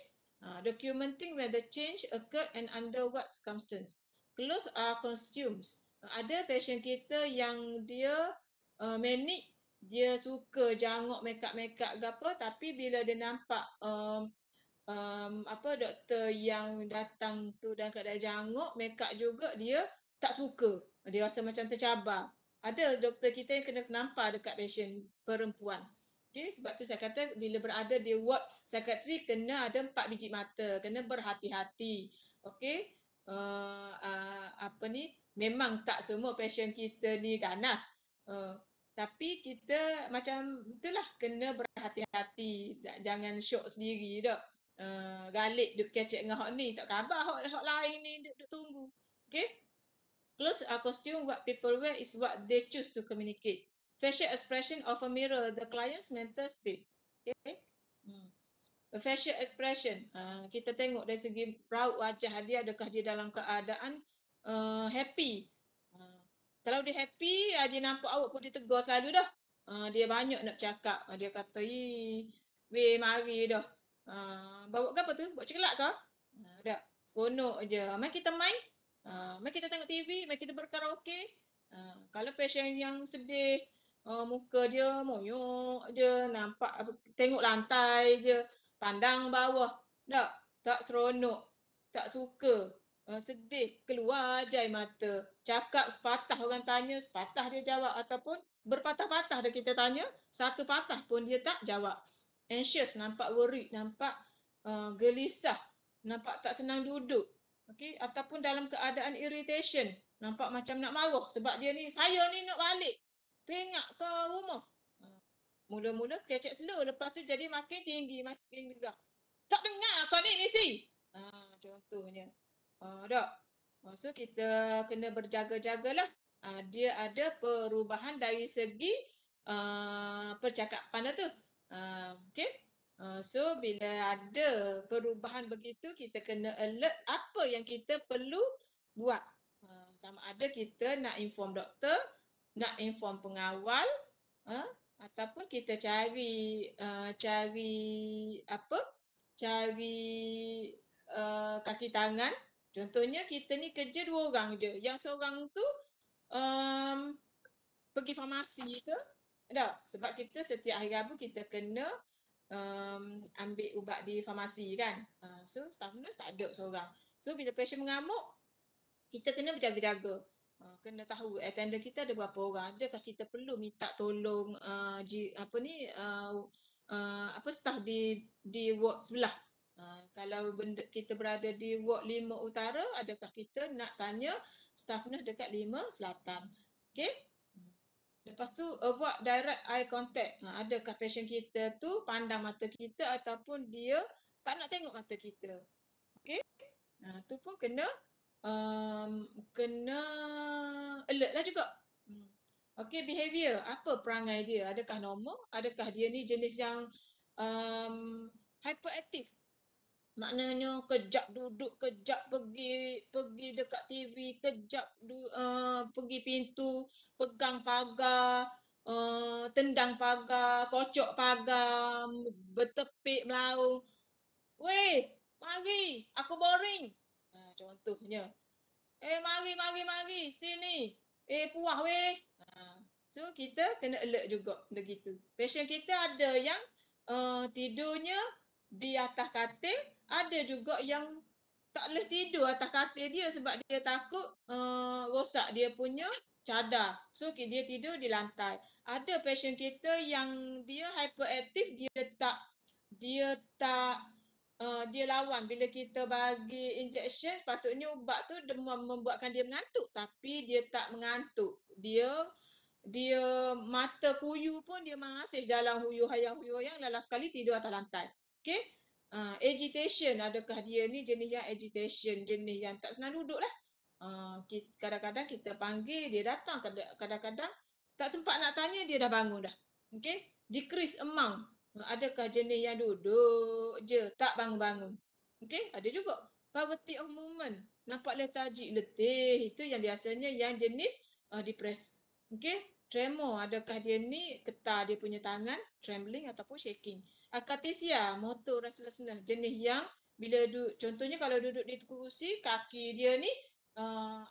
Documenting where the change occurred and under what circumstance. Clothes are costumes. Ada patient kita yang dia manic, dia suka jangok makeup-makeup ke apa, tapi bila dia nampak doktor yang datang tu dan keadaan jangok makeup juga, dia tak suka. Dia rasa macam tercabar. Ada doktor kita yang kena nampak dekat patient perempuan. Okay, sebab tu saya kata bila berada di ward psychiatry kena ada 4 biji mata, kena berhati-hati. Okey. Memang tak semua patient kita ni ganas. Tapi kita macam itulah kena berhati-hati. Jangan syok sendiri dak. Galik duk kecek dengan hok ni, tak khabar hok lain ni duk tunggu. Okay? Clothes are costume. What people wear is what they choose to communicate. Facial expression of a mirror the client's mental state. Okay? Facial expression. Kita tengok dari segi raut wajah dia, adakah dia dalam keadaan happy. Kalau dia happy, dia nampak awak pun dia tegur selalu dah. Dia banyak nak cakap. Dia kata, weh mari dah. Bawa ke apa tu? Bawa coklat ke? Dah. Seronok je. Mari kita main. Mari kita tengok TV. Mari kita berkaraoke. Kalau pasien yang sedih, muka dia moyok je. Nampak, tengok lantai je. Pandang bawah. Tak seronok. Tak suka. Sedih, keluar je air mata. Cakap sepatah orang tanya, sepatah dia jawab. Ataupun berpatah-patah dah kita tanya, satu patah pun dia tak jawab. Anxious, nampak worried, nampak gelisah, nampak tak senang duduk. Okay? Ataupun dalam keadaan irritation, nampak macam nak marah sebab dia ni, saya ni nak balik. Tengok ke rumah. Mula-mula kecek slow, lepas tu jadi makin tinggi, makin gegak. Tak dengar kau ni mesti. Contohnya. Tak. So kita kena berjaga-jagalah. Dia ada perubahan dari segi percakapan tu. Okay. So bila ada perubahan begitu, kita kena alert apa yang kita perlu buat. Sama ada kita nak inform doktor, nak inform pengawal, ataupun kita cari kaki tangan. Contohnya kita ni kerja 2 orang je. Yang seorang tu pergi farmasi ke? Tak. Sebab kita setiap hari Rabu kita kena ambil ubat di farmasi kan. So staff nurse tak ada seorang. So bila pasien mengamuk, kita kena berjaga-jaga. Kena tahu attendant kita ada berapa orang. Adakah kita perlu minta tolong staff di ward sebelah. Kalau kita berada di ward 5 utara, adakah kita nak tanya staff nurse dekat 5 selatan. Okay? Lepas tu avoid direct eye contact. Adakah pasien kita tu pandang mata kita ataupun dia tak nak tengok mata kita. Okay? Tu pun kena alert lah juga. Okay, behavior. Apa perangai dia? Adakah normal? Adakah dia ni jenis yang hyperactive? Maknanya kejap duduk, kejap pergi dekat TV, kejap pergi pintu, pegang pagar, tendang pagar, kocok pagar, bertepik melaung. Weh, mari, aku boring. Contohnya. Mari, sini. Puah weh. So kita kena alert juga begitu. Pasien kita ada yang tidurnya di atas katil, ada juga yang tak boleh tidur atas katil dia sebab dia takut rosak dia punya cadar. So dia tidur di lantai. Ada pasien kita yang dia hyperaktif, dia lawan bila kita bagi injection, sepatutnya ubat tu membuatkan dia mengantuk, tapi dia tak mengantuk. Dia mata kuyu pun dia masih jalan huyuh-hayang, last sekali tidur atas lantai. Okay? Agitation, adakah dia ni jenis yang agitation, jenis yang tak senang duduk lah. Kadang-kadang kita panggil, dia datang. Kadang-kadang tak sempat nak tanya, dia dah bangun dah. Okay? Decrease amount. Adakah jenis yang duduk je, tak bangun-bangun. Okay? Ada juga. Poverty of movement. Nampak lethargic, letih. Itu yang biasanya yang jenis depressed. Okay? Tremor, adakah dia ni getar dia punya tangan, trembling ataupun shaking. Akathesia, motor restlessness, jenis yang bila contohnya kalau duduk di kerusi, kaki dia ni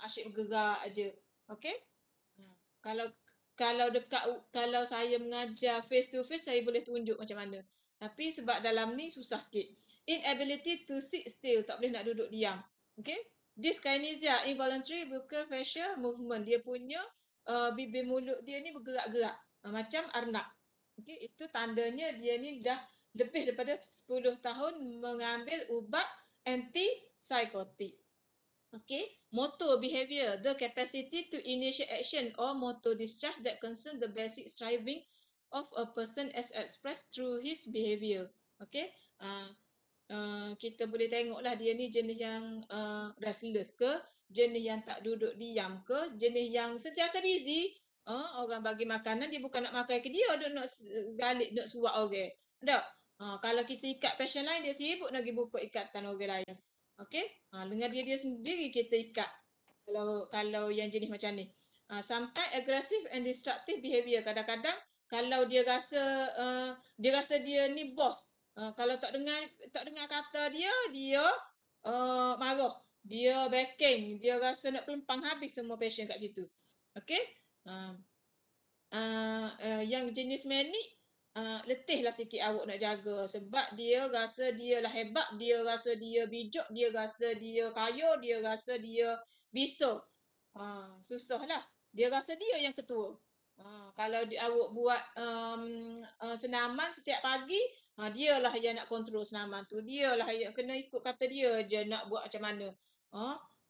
asyik bergerak aja. Okey? Kalau saya mengajar face to face, saya boleh tunjuk macam mana. Tapi sebab dalam ni susah sikit. Inability to sit still, tak boleh nak duduk diam. Okey? Dyskinesia, involuntary buccal facial movement. Dia punya bibir mulut dia ni bergerak-gerak. Macam arnab. Okey, itu tandanya dia ni dah lebih daripada 10 tahun mengambil ubat antipsikotik. Okay, motor behavior, the capacity to initiate action or motor discharge that concern the basic striving of a person as expressed through his behavior. Okay, kita boleh tengoklah dia ni jenis yang restless ke, jenis yang tak duduk diam ke, jenis yang sentiasa busy. Orang bagi makanan dia bukan nak makan ke dia, duk nak galik, nak suap orang. Tak. Kalau kita ikat passion lain, dia sibuk lagi buka ikatan orang lain. Okey, dengan dia sendiri kita ikat. Kalau yang jenis macam ni. Sometimes aggressive and destructive behavior. Kadang-kadang kalau dia rasa dia ni bos. Kalau tak dengar kata dia marah. Dia backing, dia rasa nak pempang habis semua passion kat situ. Okey? Yang jenis manic, letihlah sikit awak nak jaga sebab dia rasa dia lah hebat, dia rasa dia bijak, dia rasa dia kaya, dia rasa dia bisa. Susahlah. Dia rasa dia yang ketua. Kalau awak buat senaman setiap pagi, dialah yang nak kontrol senaman tu. Dialah yang kena ikut kata dia je nak buat macam mana.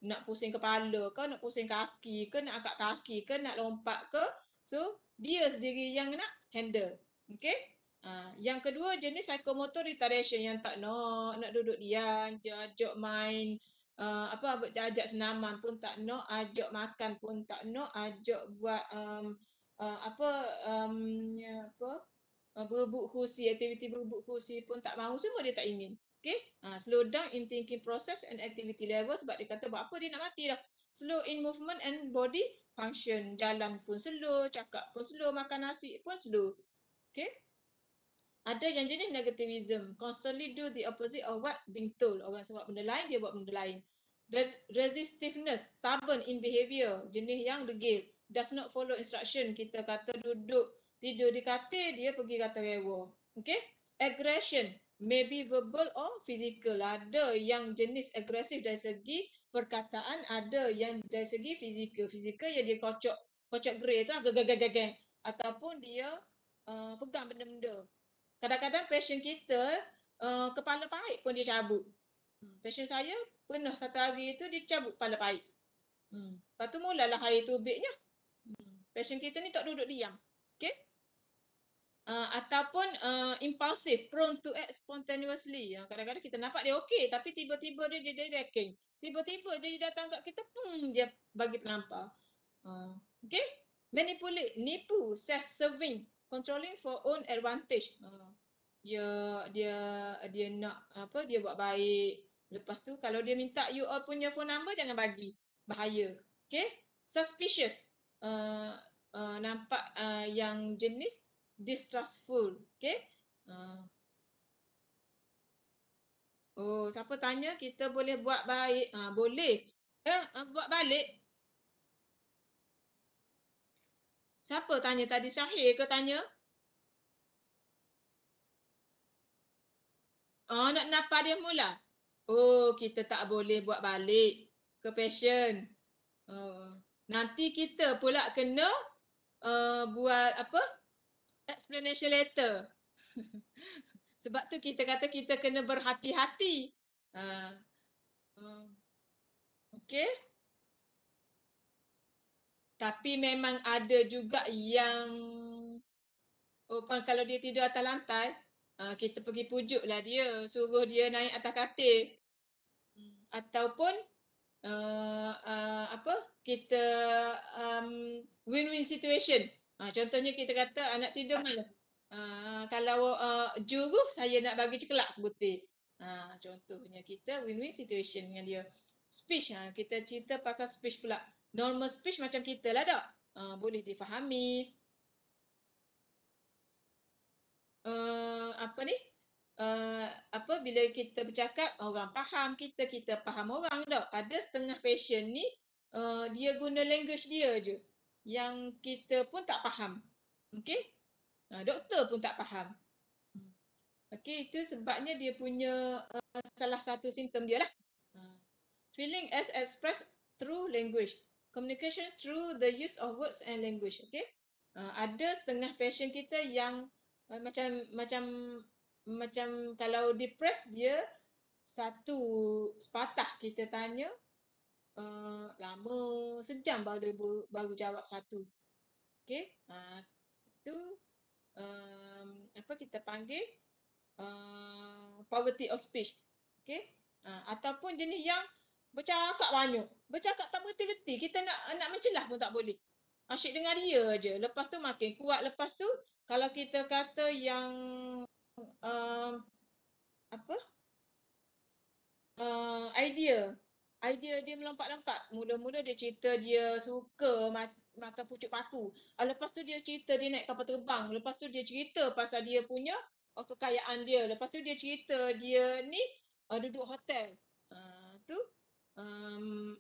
Nak pusing kepala ke, nak pusing kaki ke, nak angkat kaki ke, nak lompat ke. So, dia sendiri yang nak handle. Okay? Yang kedua jenis psychomotor retardation yang tak nak duduk diam, ajak main, ajak senaman pun tak nak, ajak makan pun tak nak, ajak buat berebut kursi, aktiviti berebut kursi pun tak mahu, semua dia tak ingin. Okay? Slow down in thinking process and activity level sebab dia kata buat apa dia nak mati dah. Slow in movement and body function. Jalan pun slow, cakap pun slow, makan nasi pun slow. Okay? Ada yang jenis negativism. Constantly do the opposite of what being told. Orang sebab benda lain, dia buat benda lain. Resistiveness, stubborn in behavior. Jenis yang degil. Does not follow instruction. Kita kata duduk, tidur di katil, dia pergi kata rewa. Okay? Aggression, maybe verbal or physical. Ada yang jenis agresif dari segi perkataan, ada yang dari segi fizikal. Fizikal yang dia kocok grey tu lah, gagagagagag. Ataupun dia pegang benda-benda. Kadang-kadang passion kita, kepala pahit pun dia cabut. Passion saya, pernah satu hari tu dia cabut kepala pahit. Lepas tu mulalah air tubiknya. Passion kita ni tak duduk diam. Okay? Ataupun impulsive, prone to act spontaneously. Kadang-kadang kita nampak dia okey, tapi tiba-tiba dia jadi backing. Tiba-tiba dia datang kat kita, dia bagi penampak. Okay? Manipulate, nipu, self-serving, controlling for own advantage. Dia nak dia buat baik. Lepas tu kalau dia minta you all punya phone number, jangan bagi. Bahaya. Okay? Suspicious. Nampak yang jenis distrustful. Okay? Siapa tanya kita boleh buat baik? Boleh. Buat balik. Siapa tanya tadi? Syahir ke tanya? Nak napa dia mula? Kita tak boleh buat balik ke passion. Nanti kita pula kena buat explanation letter. Sebab tu kita kata kita kena berhati-hati. Okey. Tapi memang ada juga yang kalau dia tidur atas lantai, kita pergi pujuklah dia, suruh dia naik atas katil. Ataupun kita win-win situation. Contohnya kita kata anak tidur malam. Kalau juruh saya nak bagi cekelak sebutir. Contohnya kita win-win situation dengan dia. Speech, kita cerita pasal speech pula. Normal speech macam kita lah tak? Boleh difahami. Bila kita bercakap orang faham kita faham orang tak. Ada setengah passion ni dia guna language dia je yang kita pun tak faham. Okey? Doktor pun tak faham. Okey, itu sebabnya dia punya salah satu simptom dia lah. Feeling as expressed through language. Communication through the use of words and language. Okey? Ada setengah passion kita yang macam kalau depressed dia satu sepatah kita tanya lama sejam baru jawab satu. Okey. Itu apa kita panggil poverty of speech. Okey. Ataupun jenis yang bercakap banyak. Bercakap tak berhenti-henti. Kita nak mencelah pun tak boleh. Asyik dengar dia je. Lepas tu makin kuat. Lepas tu kalau kita kata yang apa? Idea. Idea dia melompat-lompat. Mula-mula dia cerita dia suka makan pucuk paku. Lepas tu dia cerita dia naik kapal terbang. Lepas tu dia cerita pasal dia punya kekayaan dia. Lepas tu dia cerita dia ni duduk hotel. Tu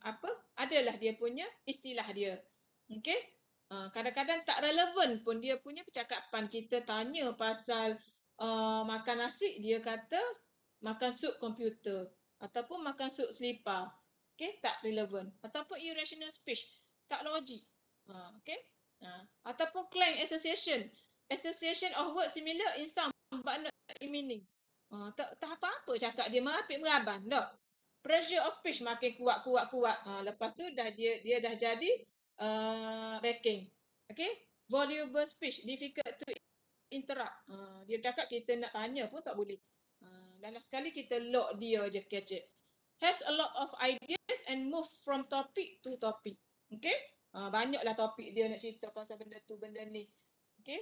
apa? Adalah dia punya istilah dia. Okey? Kadang-kadang tak relevan pun dia punya percakapan. Kita tanya pasal makan nasi, dia kata makan sup komputer. Ataupun makan sup selipar. Okay, tak relevan. Ataupun irrational speech. Tak logik. Okay. Ataupun clang association. Association of words similar in sound but not in meaning. Tak apa-apa cakap dia merapik meraban. Tak. Pressure of speech makin kuat. Lepas tu dia dah jadi backing. Okay. Voluble speech. Difficult to interrupt. Dia cakap kita nak tanya pun tak boleh. Dan last sekali kita lock dia je kecek. Has a lot of ideas and move from topic to topic. Okay? Banyaklah topik dia nak cerita pasal benda tu, benda ni. Okay?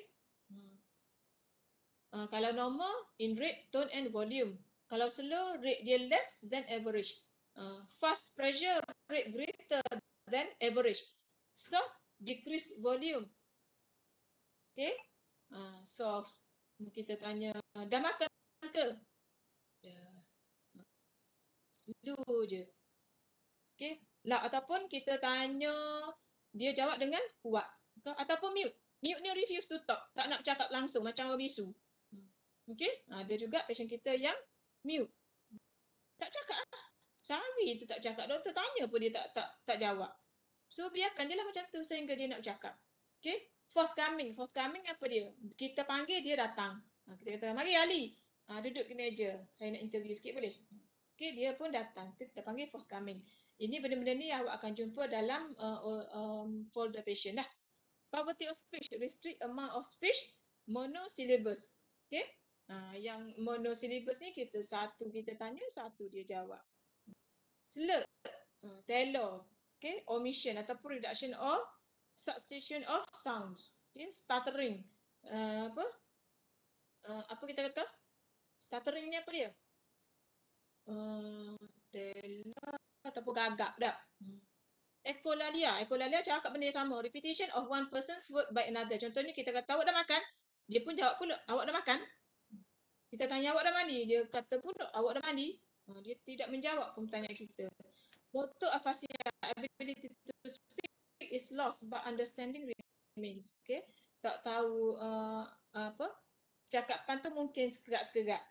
Kalau normal, in rate, tone and volume. Kalau slow, rate dia less than average. Fast pressure, rate greater than average. Soft, decrease volume. Okay? Soft. Kita tanya, dah makan ke? Slow je. Okay. Lah, ataupun kita tanya, dia jawab dengan kuat. Ataupun mute. Mute ni refuse to talk. Tak nak cakap langsung macam orang bisu. Okay. Ada juga patient kita yang mute. Tak cakap lah. Sehari tu tak cakap. Doktor tanya pun dia tak jawab. So biarkan je lah macam tu sehingga dia nak bercakap. Okay. Forthcoming. Forthcoming apa dia? Kita panggil dia datang. Kita kata, mari Ali. Duduk di meja. Saya nak interview sikit boleh? Okay, dia pun datang. Itu kita panggil forthcoming. Ini benda-benda ni awak akan jumpa dalam folder patient dah. Poverty of speech, restrict amount of speech, monosyllabus. Okay. Yang monosyllabus ni kita tanya, satu dia jawab. Slur, teller, okay, omission ataupun reduction of substitution of sounds. Okay, stuttering. Apa kita kata? Stuttering ni apa dia? Teller ataupun gagap dah. Echolalia cakap benda yang sama. Repetition of one person's word by another. Contohnya kita kata awak dah makan. Dia pun jawab pula awak dah makan. Kita tanya awak dah mandi. Dia kata pula awak dah mandi. Dia tidak menjawab pun pertanyaan kita. Motor aphasia, ability to speak is lost but understanding remains. Okay. Tak tahu apa. Cakapan tu mungkin sekerat-sekerat.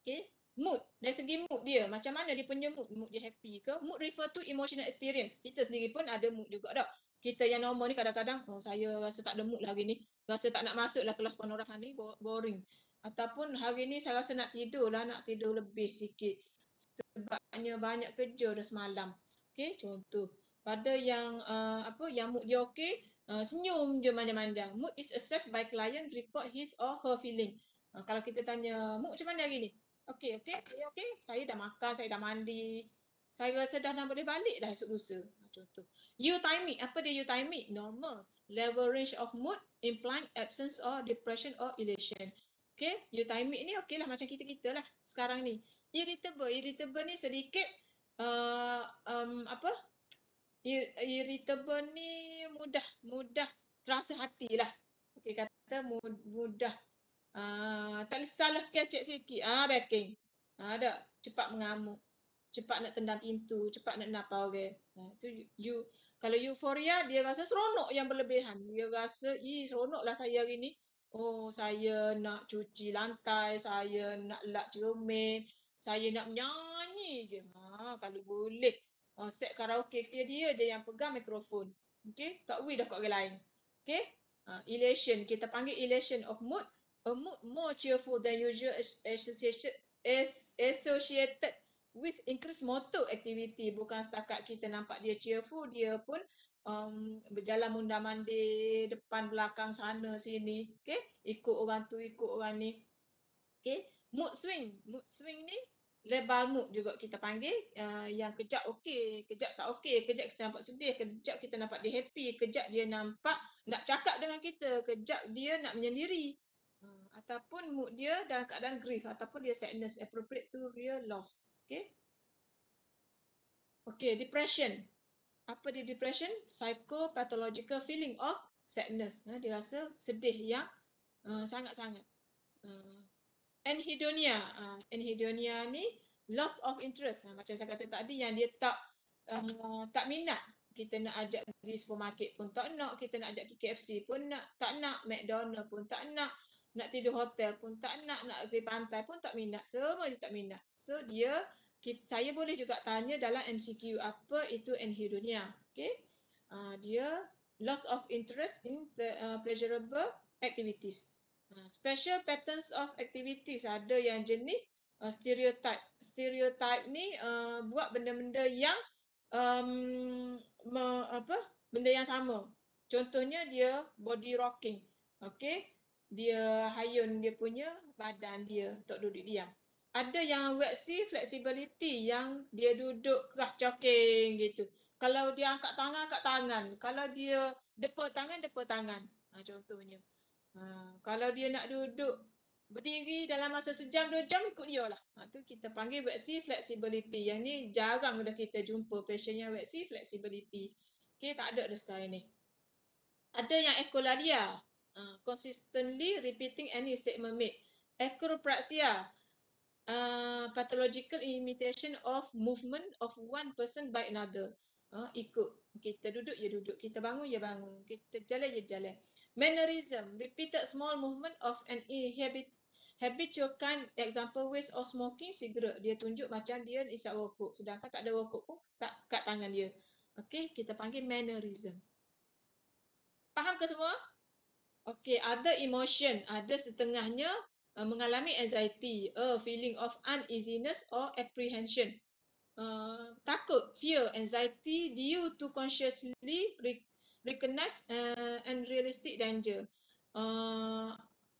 Okay. Mood, dari segi mood dia, macam mana dia punya mood? Mood dia happy ke? Mood refer to emotional experience. Kita sendiri pun ada mood juga tak? Kita yang normal ni kadang-kadang, saya rasa tak ada mood lah hari ni. Rasa tak nak masuk lah kelas panorahan ni, boring. Ataupun hari ni saya rasa nak tidur lah, nak tidur lebih sikit. Sebabnya banyak kerja dah semalam. Okay, contoh. Pada yang yang mood dia okay, senyum je manja-manja. Mood is assessed by client report his or her feeling. Kalau kita tanya, mood macam mana hari ni? Okey, saya dah makan, saya dah mandi. Saya rasa dah nak boleh balik dah esok lusa. Contoh. Euthymic, apa dia euthymic? Normal. Level range of mood implying absence or depression or elation. Okay, euthymic ni okey lah macam kita-kita lah sekarang ni. Irritable ni sedikit irritable ni mudah terasa hati lah. Okey, kata mudah tak salah kecek sikit. Backing. Ada cepat mengamuk. Cepat nak tendang pintu, cepat nak napau orang. Tu kalau euforia dia rasa seronok yang berlebihan. Dia rasa, seronoklah saya hari ni. Oh, saya nak cuci lantai, saya nak lap cermin, saya nak menyanyi je. Kalau boleh. Set karaoke dia je yang pegang mikrofon. Okey, tak boleh dah kat orang lain. Okey? Elation, kita panggil elation of mood. A mood more cheerful than usual associated with increased motor activity. Bukan setakat kita nampak dia cheerful, dia pun berjalan mundar-mandir depan belakang sana sini. Okay? Ikut orang tu, ikut orang ni. Okay? Mood swing ni lebal mood juga kita panggil. Yang kejap okey, kejap tak okey, kejap kita nampak sedih, kejap kita nampak dia happy, kejap dia nampak nak cakap dengan kita, kejap dia nak menyendiri. Ataupun mood dia dalam keadaan grief ataupun dia sadness, appropriate to real loss. Okay? Okay, depression. Apa dia depression? Psychopathological feeling of sadness. Dia rasa sedih yang sangat-sangat. Anhedonia. Anhedonia ni loss of interest. Macam saya kata tadi yang dia tak minat. Kita nak ajak pergi supermarket pun tak nak. Kita nak ajak pergi KFC pun tak nak. McDonald pun tak nak. Nak tidur hotel pun tak nak. Nak pergi pantai pun tak minat. Semua dia tak minat. So saya boleh juga tanya dalam MCQ apa itu anhedonia. Okay? Dia loss of interest in pleasurable activities. Special patterns of activities, ada yang jenis stereotype. Stereotype ni buat benda-benda yang benda yang sama. Contohnya dia body rocking. Okey, dia hayun dia punya badan dia untuk duduk diam. Ada yang waxy flexibility, yang dia duduk kerah coking gitu. Kalau dia angkat tangan. Kalau dia depa tangan. Contohnya. Kalau dia nak duduk berdiri dalam masa sejam, 2 jam, ikut dia lah. Tu kita panggil waxy flexibility. Yang ni jarang dah kita jumpa pasien yang waxy flexibility. Okay, tak ada dah style ni. Ada yang echolalia. Consistently repeating any statement made. Acropraxia. Pathological imitation of movement of one person by another. Ikut. Kita duduk, ya duduk. Kita bangun, ya bangun. Kita jalan, ya jalan. Mannerism. Repeated small movement of an habitual kind. Example, waste of smoking cigarette. Dia tunjuk macam dia isap rokok. Sedangkan tak ada rokok pun kat tangan dia. Okey, kita panggil mannerism. Faham ke semua? Okey, other emotion. Ada setengahnya mengalami anxiety, a feeling of uneasiness or apprehension. Takut, fear, anxiety due to consciously recognize unrealistic danger.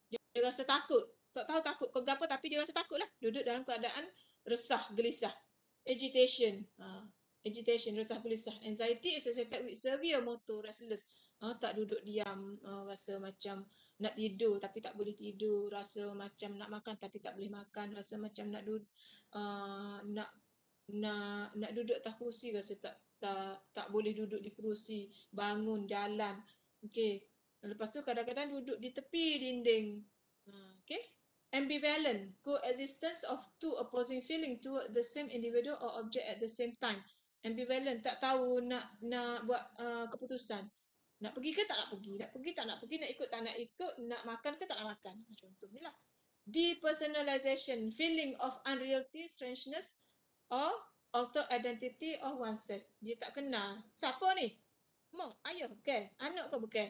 Dia rasa takut. Tak tahu takut ke apa, tapi dia rasa takut lah. Duduk dalam keadaan resah, gelisah. Agitation. Agitation, resah, gelisah. Anxiety associated with severe motor restless. Tak duduk diam, rasa macam nak tidur tapi tak boleh tidur, rasa macam nak makan tapi tak boleh makan, rasa macam nak duduk nak duduk atas kerusi, rasa tak boleh duduk di kerusi, bangun jalan. Okey. Lepas tu kadang-kadang duduk di tepi dinding. Okey. Ambivalent, coexistence of two opposing feeling toward the same individual or object at the same time. Ambivalent, tak tahu nak buat keputusan. Nak pergi ke tak nak pergi? Nak pergi tak nak pergi? Nak ikut tak nak ikut? Nak makan ke tak nak makan? Contoh ni lah. Depersonalization, feeling of unreality, strangeness or alter identity of oneself. Dia tak kenal. Siapa ni? Mak, ayah bukan? Anak ke bukan?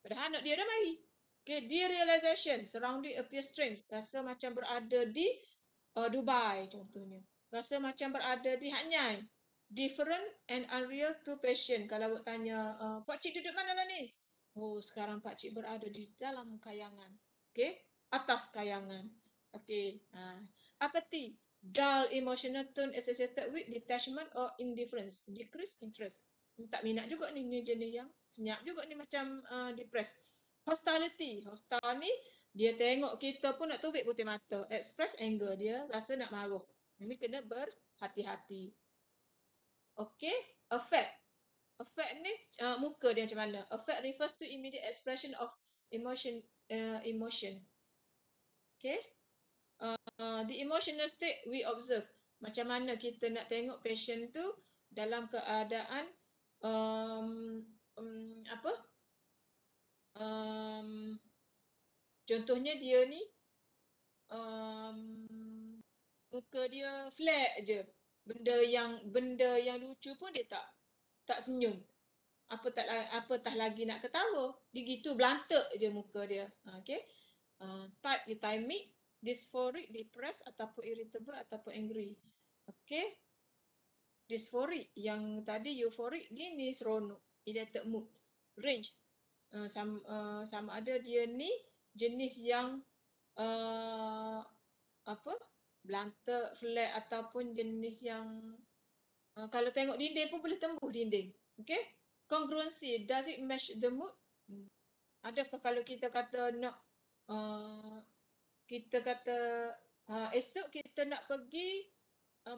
Padahal anak dia dah mari. Okay, derealization, surrounding appear strange. Rasa macam berada di Dubai contohnya. Rasa macam berada di Hanyai. Different and unreal to patient. Kalau awak tanya, Pak Cik duduk mana lah ni? Oh, sekarang Pak Cik berada di dalam kayangan. Okay, atas kayangan. Okay. Apathy, dull emotional tone associated with detachment or indifference. Decreased interest. Tak minat juga ni jenis yang senyap juga ni, macam depressed. Hostility. Hostile ni dia tengok kita pun nak tubik putih mata. Express anger, dia rasa nak marah. Ini kena berhati-hati. Okay. Affect. Affect ni muka dia macam mana. Affect refers to immediate expression of emotion. Okay. The emotional state we observe. Macam mana kita nak tengok patient tu dalam keadaan apa? Contohnya dia ni muka dia flat je. Benda yang lucu pun dia tak senyum. Apatah lagi nak ketawa. Dia gitu belantak je muka dia. Okay. Type euthymic, dysphoric, depressed ataupun irritable ataupun angry. Okey. Dysphoric. Yang tadi euphoric, dia ni seronok. Elated mood. Range. Sama ada dia ni jenis yang apa? Blunted, flat ataupun jenis yang kalau tengok dinding pun boleh tembus dinding. Okey? Congruency. Does it match the mood? Adakah kalau kita kata nak kita kata esok kita nak pergi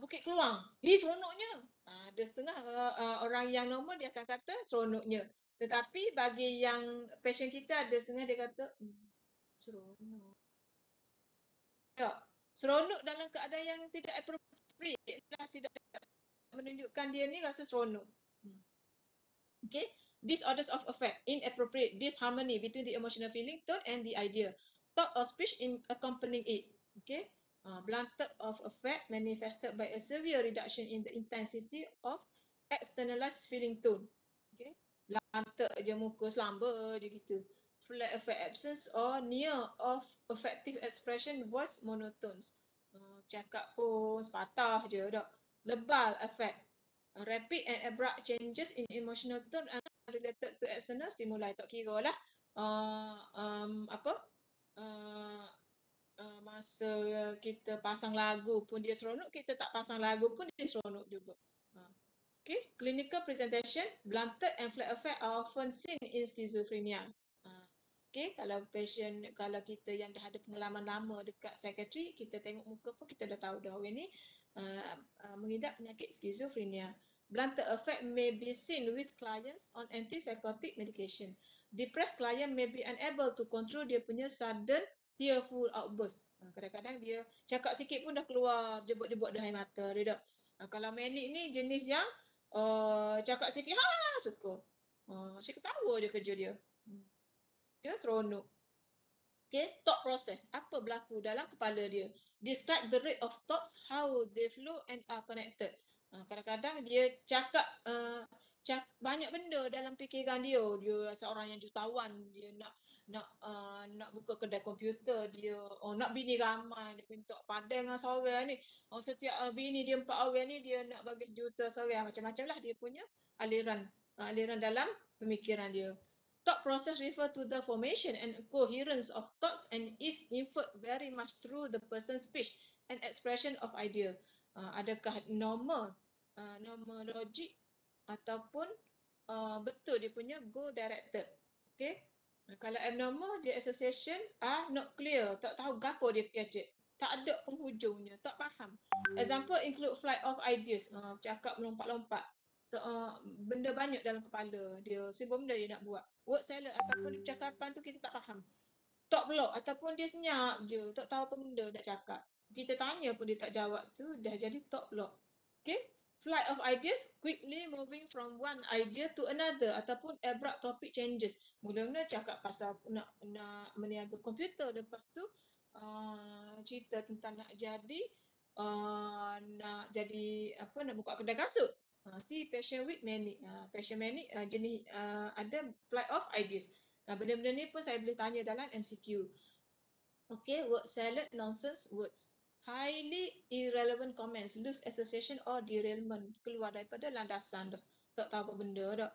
Bukit Keluang. Seronoknya. Ada setengah orang yang normal dia akan kata seronoknya. Tetapi bagi yang passion kita ada setengah dia kata seronok. Tak. Seronok dalam keadaan yang tidak appropriate lah, tidak menunjukkan dia ni rasa seronok. Okay. Disorders of affect, inappropriate, disharmony between the emotional feeling, tone and the idea. Thought or speech in accompanying it. Okay. Blunted of affect manifested by a severe reduction in the intensity of externalized feeling tone. Okay. Blunted je muka selamba je gitu. Flat affect absence or near of affective expression, voice monotones. Cakap pun sepatah je dah. Lebal affect. Rapid and abrupt changes in emotional tone are related to external stimuli. Tak kira lah apa masa kita pasang lagu pun dia seronok, kita tak pasang lagu pun dia seronok juga. Okay, clinical presentation, blunted and flat affect are often seen in schizophrenia. Okay, kalau patient, kalau kita yang dah ada pengalaman lama dekat psikiatri, kita tengok muka pun kita dah tahu dah orang ni mengidap penyakit schizophrenia. Blunted affect may be seen with clients on antipsychotic medication. Depressed client may be unable to control dia punya sudden tearful outburst. Kadang-kadang dia cakap sikit pun dah keluar jebot-jebot dah air mata dia dah. Kalau manic ni jenis yang cakap sikit suka. Asyik ketawa je kerja dia. Dia seronok. Okay, thought process. Apa berlaku dalam kepala dia? Describe the rate of thoughts, how they flow and are connected. Kadang-kadang dia cakap banyak benda dalam fikiran dia. Dia rasa orang yang jutawan. Dia nak buka kedai komputer. Dia nak bini ramai. Dia minta padan dengan seorang ni. Setiap bini dia 4 orang ni dia nak bagi sejuta seorang. Macam-macam lah dia punya aliran dalam pemikiran dia. Thought process refer to the formation and coherence of thoughts and is inferred very much through the person's speech and expression of idea. Adakah normal logik ataupun betul dia punya goal directed. Okay. Kalau abnormal, dia association are not clear. Tak tahu gapo dia kecek. Tak ada penghujungnya. Tak faham. Example include flight of ideas. Cakap melompat-lompat. Benda banyak dalam kepala dia. Sebab benda dia nak buat. Word salad ataupun percakapan tu kita tak faham. Talk block ataupun dia senyap je. Tak tahu apa benda nak cakap. Kita tanya pun dia tak jawab tu. Dah jadi talk block. Okay. Flight of ideas, quickly moving from one idea to another ataupun abrupt topic changes. Mula-mula cakap pasal nak meniaga komputer. Lepas tu cerita tentang nak jadi nak buka kedai kasut. Si patient with manic. Patient manic jenis ada flight of ideas. Benda-benda ni pun saya boleh tanya dalam MCQ. Okay, word salad, nonsense words. Highly irrelevant comments, loose association or derailment. Keluar daripada landasan dah. Tak tahu apa benda dah.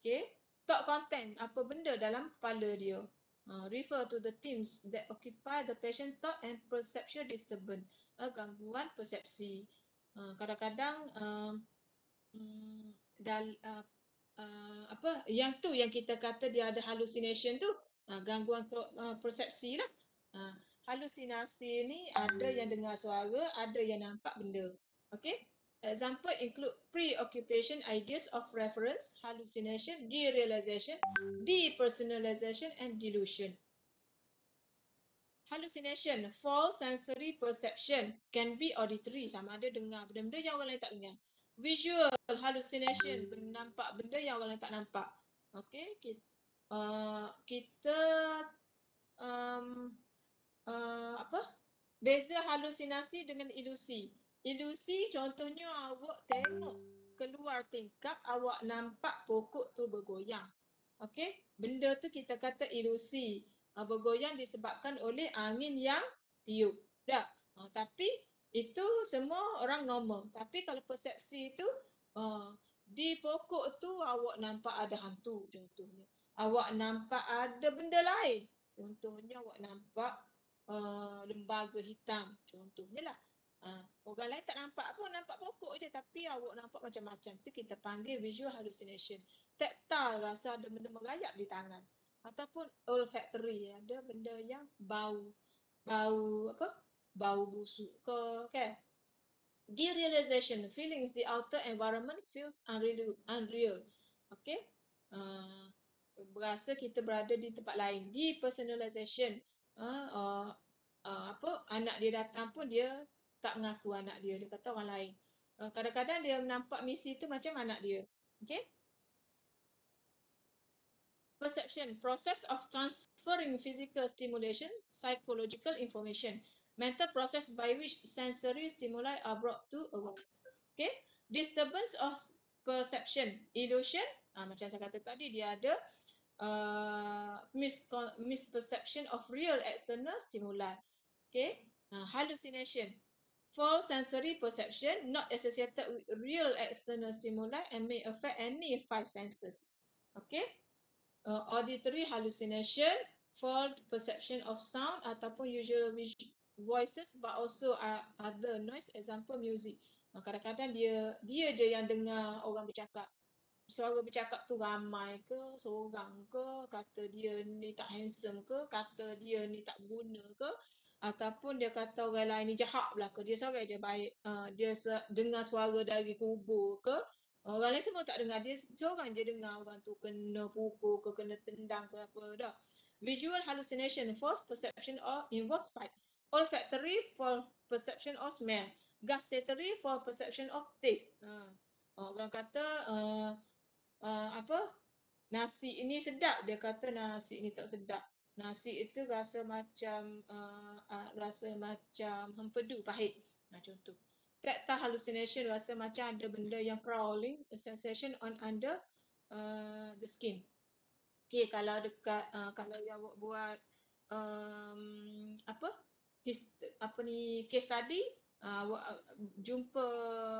Okay. Thought content, apa benda dalam kepala dia. Refer to the themes that occupy the patient thought and perceptual disturbance. Gangguan persepsi. Kadang-kadang yang tu yang kita kata dia ada hallucination tu, gangguan persepsi lah. Halusinasi ni ada yang dengar suara, ada yang nampak benda. Okay. Example include preoccupation, ideas of reference, hallucination, derealization, depersonalization and delusion. Hallucination, false sensory perception, can be auditory, sama ada dengar benda-benda yang orang lain tak dengar. Visual hallucination, nampak benda yang orang lain tak nampak. Okay, kita beza halusinasi dengan ilusi. Ilusi contohnya awak tengok keluar tingkap, awak nampak pokok tu bergoyang. Okey, benda tu kita kata ilusi. Bergoyang disebabkan oleh angin yang tiup. Dah. Tapi Itu semua orang normal. Tapi kalau persepsi itu, di pokok tu awak nampak ada hantu contohnya. Awak nampak ada benda lain. Contohnya awak nampak lembaga hitam contohnya lah. Orang lain tak nampak pun, nampak pokok je tapi awak nampak macam-macam. Itu kita panggil visual hallucination. Tactile, rasa ada benda merayap di tangan. Ataupun olfactory, ada benda yang bau. Bau apa? Bau busuk ke kan. Derealization, feelings the outer environment feels unreal. Okay. Berasa kita berada di tempat lain. Depersonalization, apa, anak dia datang pun dia tak mengaku anak dia kata orang lain. Kadang-kadang dia nampak misi itu macam anak dia. Okay. Perception, process of transferring physical stimulation, psychological information, mental process by which sensory stimuli are brought to awareness. Okay. Disturbance of perception, illusion, macam saya kata tadi, dia ada misperception of real external stimuli. Okay. Hallucination, false sensory perception not associated with real external stimuli and may affect any five senses. Okay. Auditory hallucination, false perception of sound ataupun usual voices but also other noise, example music. Kadang-kadang dia je yang dengar orang bercakap. Suara bercakap tu ramai ke, seorang ke, kata dia ni tak handsome ke, kata dia ni tak guna ke, ataupun dia kata orang lain ni jahat belaka, dia seorang je baik, dia dengar suara dari kubur ke, orang lain semua tak dengar, dia seorang je dengar orang tu kena pukul ke, kena tendang ke apa dah. Visual hallucination, false perception or involve sight. Olfactory, false perception of smell. Gustatory, false perception of taste. Orang kata apa, nasi ini sedap, dia kata nasi ini tak sedap. Nasi itu rasa macam rasa macam hempedu, pahit. Contoh. Tactile hallucination, rasa macam ada benda yang crawling, a sensation on under the skin. Okay, kalau dekat kalau yang awak buat apa case study, awak jumpa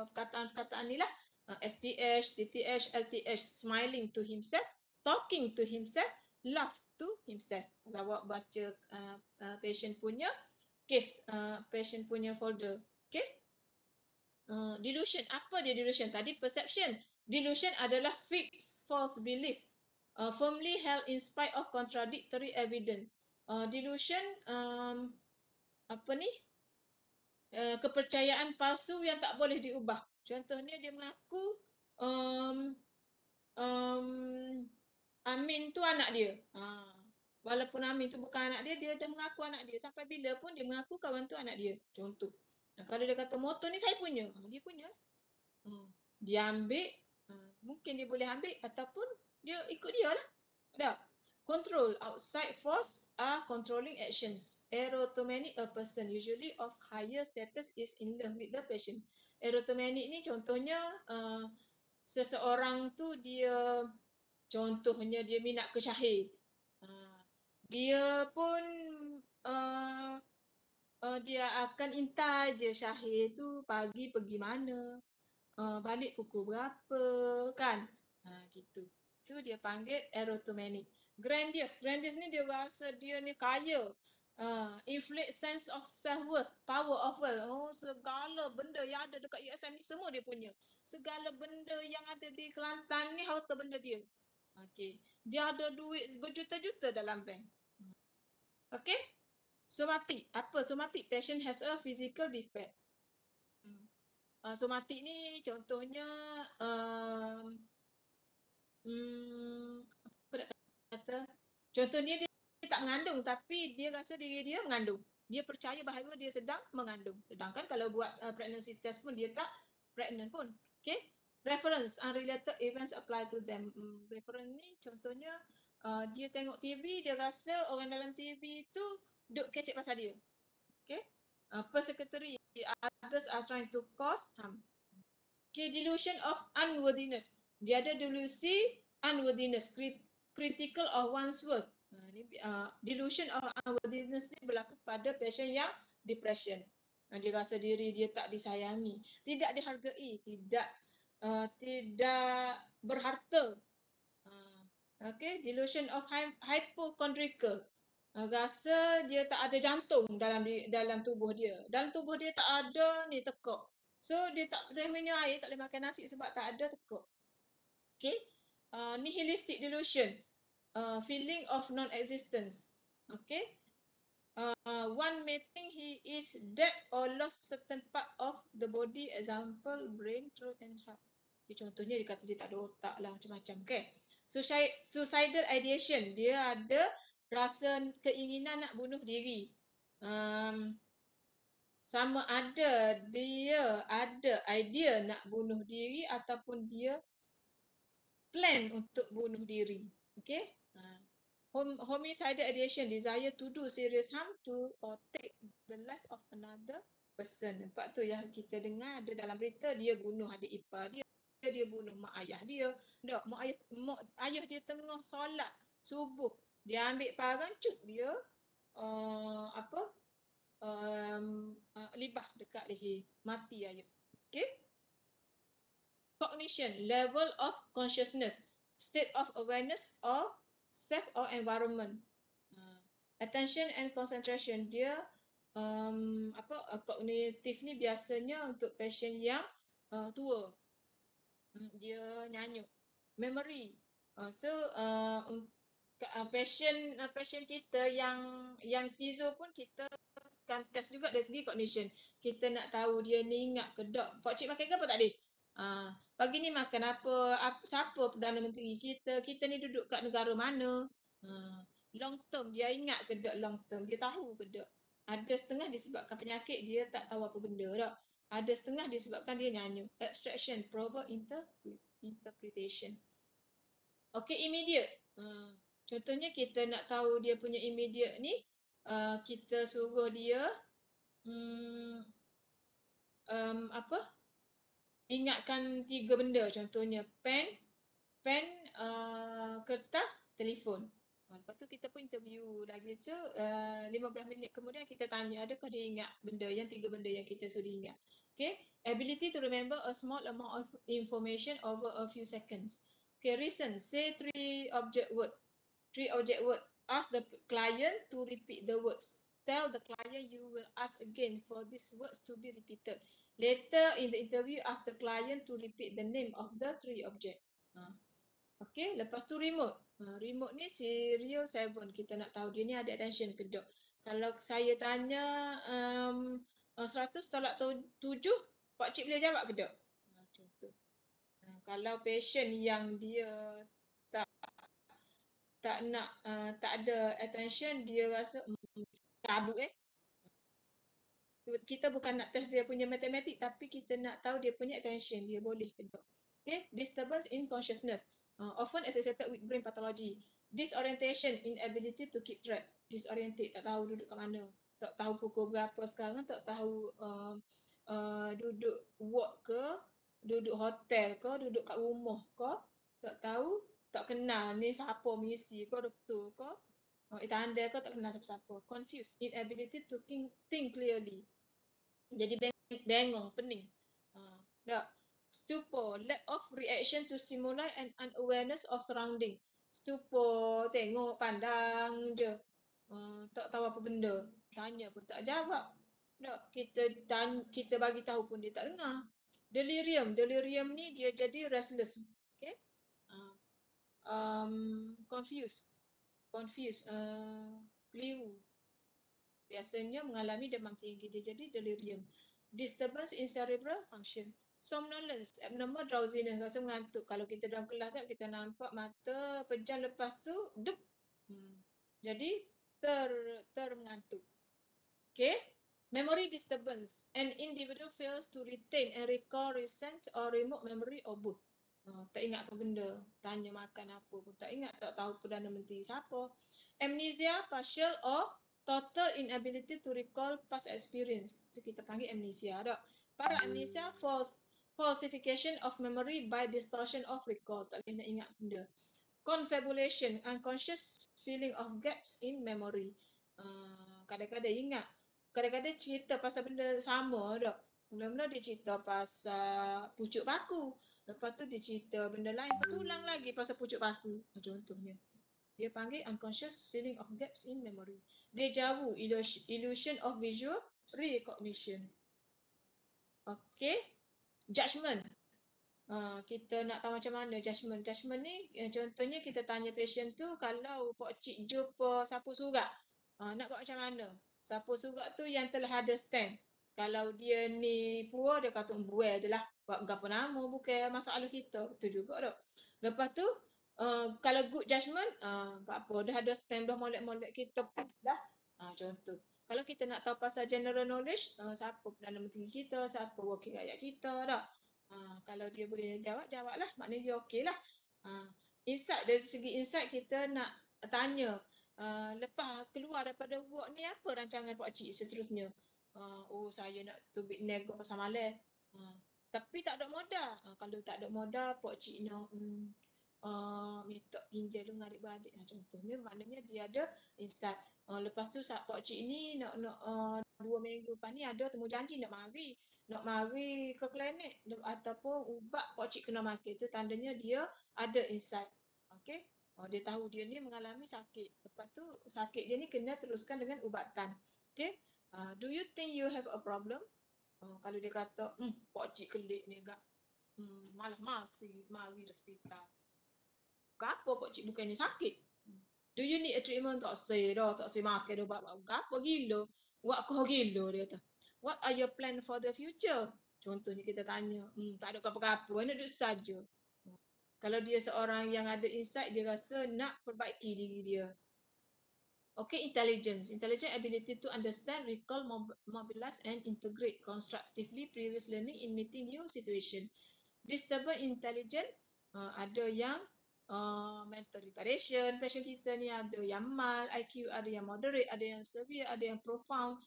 perkataan-perkataan ni lah, STH, TTH, LTH, smiling to himself, talking to himself, laugh to himself. Kalau awak baca patient punya case, patient punya folder. Okay. Delusion, apa dia delusion? Tadi perception. Delusion adalah fixed false belief, firmly held in spite of contradictory evidence. Delusion, apa ni? Kepercayaan palsu yang tak boleh diubah. Contohnya dia mengaku Amin tu anak dia. Walaupun Amin tu bukan anak dia, dia dah mengaku anak dia. Sampai bila pun dia mengaku kawan tu anak dia. Contoh. Kalau dia kata motor ni saya punya, dia punya. Dia ambil, mungkin dia boleh ambil ataupun dia ikut dia lah. Dah. Control, outside force are controlling actions. Erotomanic, a person usually of higher status is in love with the patient. Erotomanic ni contohnya seseorang tu dia, contohnya dia minat ke Syahir. Dia pun dia akan intai je Syahir tu pagi pergi mana, balik pukul berapa, kan? Gitu. Tu dia panggil erotomanic. Grandiose. Grandiose ni dia rasa dia ni kaya. Inflate sense of self-worth, power of wealth. Oh, segala benda yang ada dekat USM ni semua dia punya. Segala benda yang ada di Kelantan ni harta benda dia. Okey. Dia ada duit berjuta-juta dalam bank. Okey. Somatic. Apa somatic? Patient has a physical defect. Somatik ni contohnya apa nak kata? Contohnya dia tak mengandung tapi dia rasa diri dia mengandung. Dia percaya bahawa dia sedang mengandung. Sedangkan kalau buat pregnancy test pun dia tak pregnant pun. Okay? Reference, unrelated events apply to them. Reference ni contohnya dia tengok TV, dia rasa orang dalam TV tu duk kecek pasal dia. Okay? Persecutory, others are trying to cause harm. Okay, delusion of unworthiness. Dia ada delusi unworthiness, critical of one's worth. Delusion of unworthiness ni berlaku pada patient yang depression. Dia rasa diri dia tak disayangi, tidak dihargai, tidak berharta. Okay, delusion of hypochondriacal. Rasa dia tak ada jantung dalam tubuh dia. Dalam tubuh dia tak ada ni tekuk. So dia tak boleh minum air, tak boleh makan nasi sebab tak ada tekuk. Okay, nihilistic delusion, feeling of non-existence. Okay, one may think he is dead or lost certain part of the body, example brain, throat and heart. Okay, contohnya dia kata dia tak ada otak lah, macam-macam. Okay, suicidal ideation, dia ada rasa keinginan nak bunuh diri. Sama ada dia ada idea nak bunuh diri ataupun dia plan untuk bunuh diri. Okay, homicidal ideation, desire to do serious harm to or take the life of another person. Nampak tu yang kita dengar ada dalam berita, dia bunuh adik ipar dia, dia bunuh mak ayah dia. Tak, mak ayah dia tengah solat subuh, dia ambil parang cuk dia libah dekat leher, mati ayah. Okay, cognition, level of consciousness, state of awareness or self or environment. Attention and concentration, dia kognitif ni biasanya untuk pasien yang tua. Dia nyanyuk. Memory. Pasien kita yang skizo pun kita kan test juga dari segi cognition. Kita nak tahu dia ni ingat ke tak. Pak cik makan ke apa tak ada? Pagi ni makan apa? Siapa Perdana Menteri kita? Kita ni duduk kat negara mana? Long term, dia ingat ke tak long term? Dia tahu ke tak? Ada setengah disebabkan penyakit, dia tak tahu apa benda tak. Ada setengah disebabkan dia nyanyi. Abstraction, proper interpretation. Okay, immediate. Contohnya kita nak tahu dia punya immediate ni, kita suruh dia ingatkan 3 benda. Contohnya pen, kertas, telefon. Lepas tu kita pun interview lagi tu 15 minit kemudian kita tanya adakah dia ingat benda yang 3 benda yang kita suruh ingat. Okay, ability to remember a small amount of information over a few seconds. Okay, reason, say 3 object word. Ask the client to repeat the words. Tell the client you will ask again for these words to be repeated. Later in the interview, ask the client to repeat the name of the 3 object. Okay, lepas tu remote. Remote ni serial 7. Kita nak tahu dia ni ada attention ke tak. Kalau saya tanya 100 tolak 7, Pak Cik boleh jawab ke tak? Contoh. Kalau patient yang dia tak ada attention, dia rasa cabut kita bukan nak test dia punya matematik, tapi kita nak tahu dia punya attention, dia boleh ke tak. Okay, disturbance in consciousness, often associated with brain pathology. Disorientation, inability to keep track. Disoriented, tak tahu duduk kat mana, tak tahu pukul berapa sekarang, tak tahu duduk ward ke, duduk hotel ke, duduk kat rumah ke, tak tahu, tak kenal ni siapa mengisi ke, doktor ke, tanda ke, tak kenal siapa-siapa. Confused, inability to think clearly. Jadi bengong, pening. Tak. Stupor, lack of reaction to stimuli and unawareness of surrounding. Stupor, tengok, pandang je. Tak tahu apa benda. Tanya pun tak jawab. Tak. Kita bagi tahu pun dia tak dengar. Delirium. Delirium ni dia jadi restless. Okay. Confused. Keliru. Biasanya mengalami demam tinggi, dia jadi delirium. Disturbance in cerebral function. Somnolence, abnormal drowsiness, rasa mengantuk. Kalau kita dalam kelas kan, kita nampak mata pejam, lepas tu dep. Jadi mengantuk. Okay. Memory disturbance. An individual fails to retain and recall recent or remote memory or both. Tak ingat apa benda, tanya makan apa pun tak ingat, tak tahu Perdana Menteri siapa. Amnesia, partial or total inability to recall past experience. Itu kita panggil amnesia. Tak? Para-amnesia, falsification of memory by distortion of recall. Tak boleh nak ingat benda. Confabulation, unconscious feeling of gaps in memory. Kadang-kadang ingat kadang-kadang cerita pasal benda sama tak. Mula-mula dia cerita pasal pucuk paku. Lepas tu dia cerita benda lain, petulang lagi pasal pucuk paku. Contohnya. Dia panggil unconscious feeling of gaps in memory. Dia jauh illusion of visual recognition. Okay. Judgment. Kita nak tahu macam mana judgment. Judgment ni contohnya kita tanya patient tu kalau Pak Cik jumpa sapu surat. Nak buat macam mana? Sapu surat tu yang telah ada stamp. Kalau dia ni poor dia kata buat je lah. Buat gapo nama bukan masalah kita. Itu juga tak. Lepas tu kalau good judgment apa dah ada stamp dah molek-molek kita dah. Contoh. Kalau kita nak tahu pasal general knowledge, siapa Perdana Menteri kita, siapa wakil rakyat kita dah. Kalau dia boleh jawab, jawablah. Maknanya dia okey lah. Insight, dari segi insight kita nak tanya. Lepas keluar daripada work ni, apa rancangan Pak Cik seterusnya? Oh, saya nak tubik nego pasal malam. Tapi tak ada modal. Kalau tak ada modal, Pak Cik nak minta pinjam dengan adik-beradik. Contohnya, maknanya dia ada insight. Lepas tu Pak Cik ni nak 2 minggu lepas ni ada temu janji nak mari. Nak mari ke klinik ataupun ubat Pak Cik kena makan. Itu tandanya dia ada insight. Okey. Dia tahu dia ni mengalami sakit. Lepas tu sakit dia ni kena teruskan dengan ubatan. Okey. Do you think you have a problem? Kalau dia kata, Pak Cik kelik ni agak malah mari hospital. Kenapa Pak Cik bukannya sakit? Do you need a treatment? Tak say dah, tak say makan ubat. Kenapa gila? Buat kau gila dia kata. What are your plan for the future? Contohnya kita tanya, tak ada apa-apa, nak duduk saja. Kalau dia seorang yang ada insight, dia rasa nak perbaiki diri dia. Okay, intelligence. Intelligence ability to understand, recall, mobilize and integrate constructively previous learning in meeting new situation. Disturbance intelligence, ada yang mental retardation, passion kita ni ada yang mild, IQ ada yang moderate, ada yang severe, ada yang profound.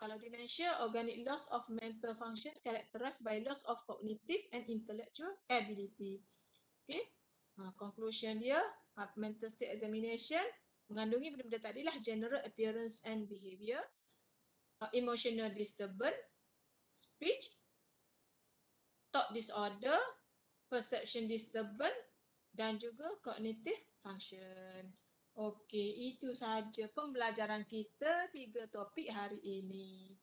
Kalau dementia, organic loss of mental function characterized by loss of cognitive and intellectual ability. Okay. Conclusion dia, mental state examination mengandungi benda-benda tadi lah, general appearance and behavior, emotional disturbance, speech, thought disorder, perception disturbance dan juga cognitive function. Okey, itu saja pembelajaran kita 3 topik hari ini.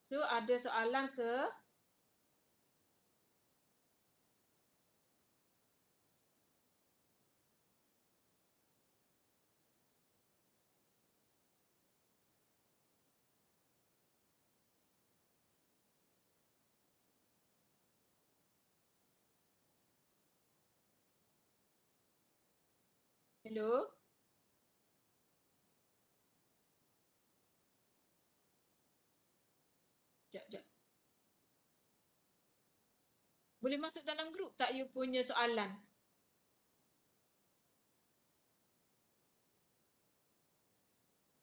So, ada soalan ke? Hello? Sekejap. Boleh masuk dalam grup tak you punya soalan?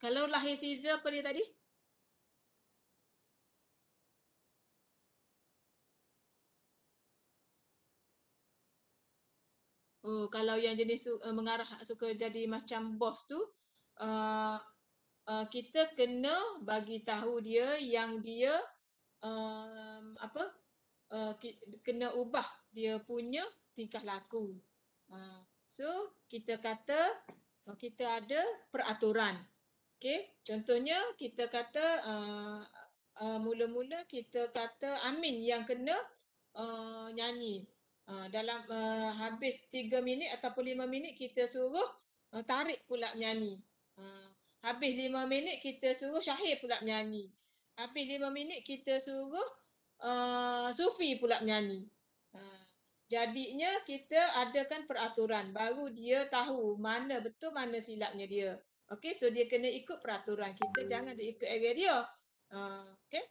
Kalau lahir Caesar apa dia tadi? Oh, kalau yang jenis mengarah suka jadi macam bos tu, kita kena bagi tahu dia yang dia kena ubah dia punya tingkah laku. So kita kata kita ada peraturan. Okey, contohnya kita kata mula-mula kita kata Amin yang kena nyanyi. Dalam habis 3 minit ataupun 5 minit kita suruh tarik pula menyanyi. Habis 5 minit kita suruh Syahir pula menyanyi. Habis 5 minit kita suruh Sufi pula menyanyi. Jadinya kita adakan peraturan baru dia tahu mana betul mana silapnya dia. Okey, so dia kena ikut peraturan. Kita jangan dia ikut area dia. Okey.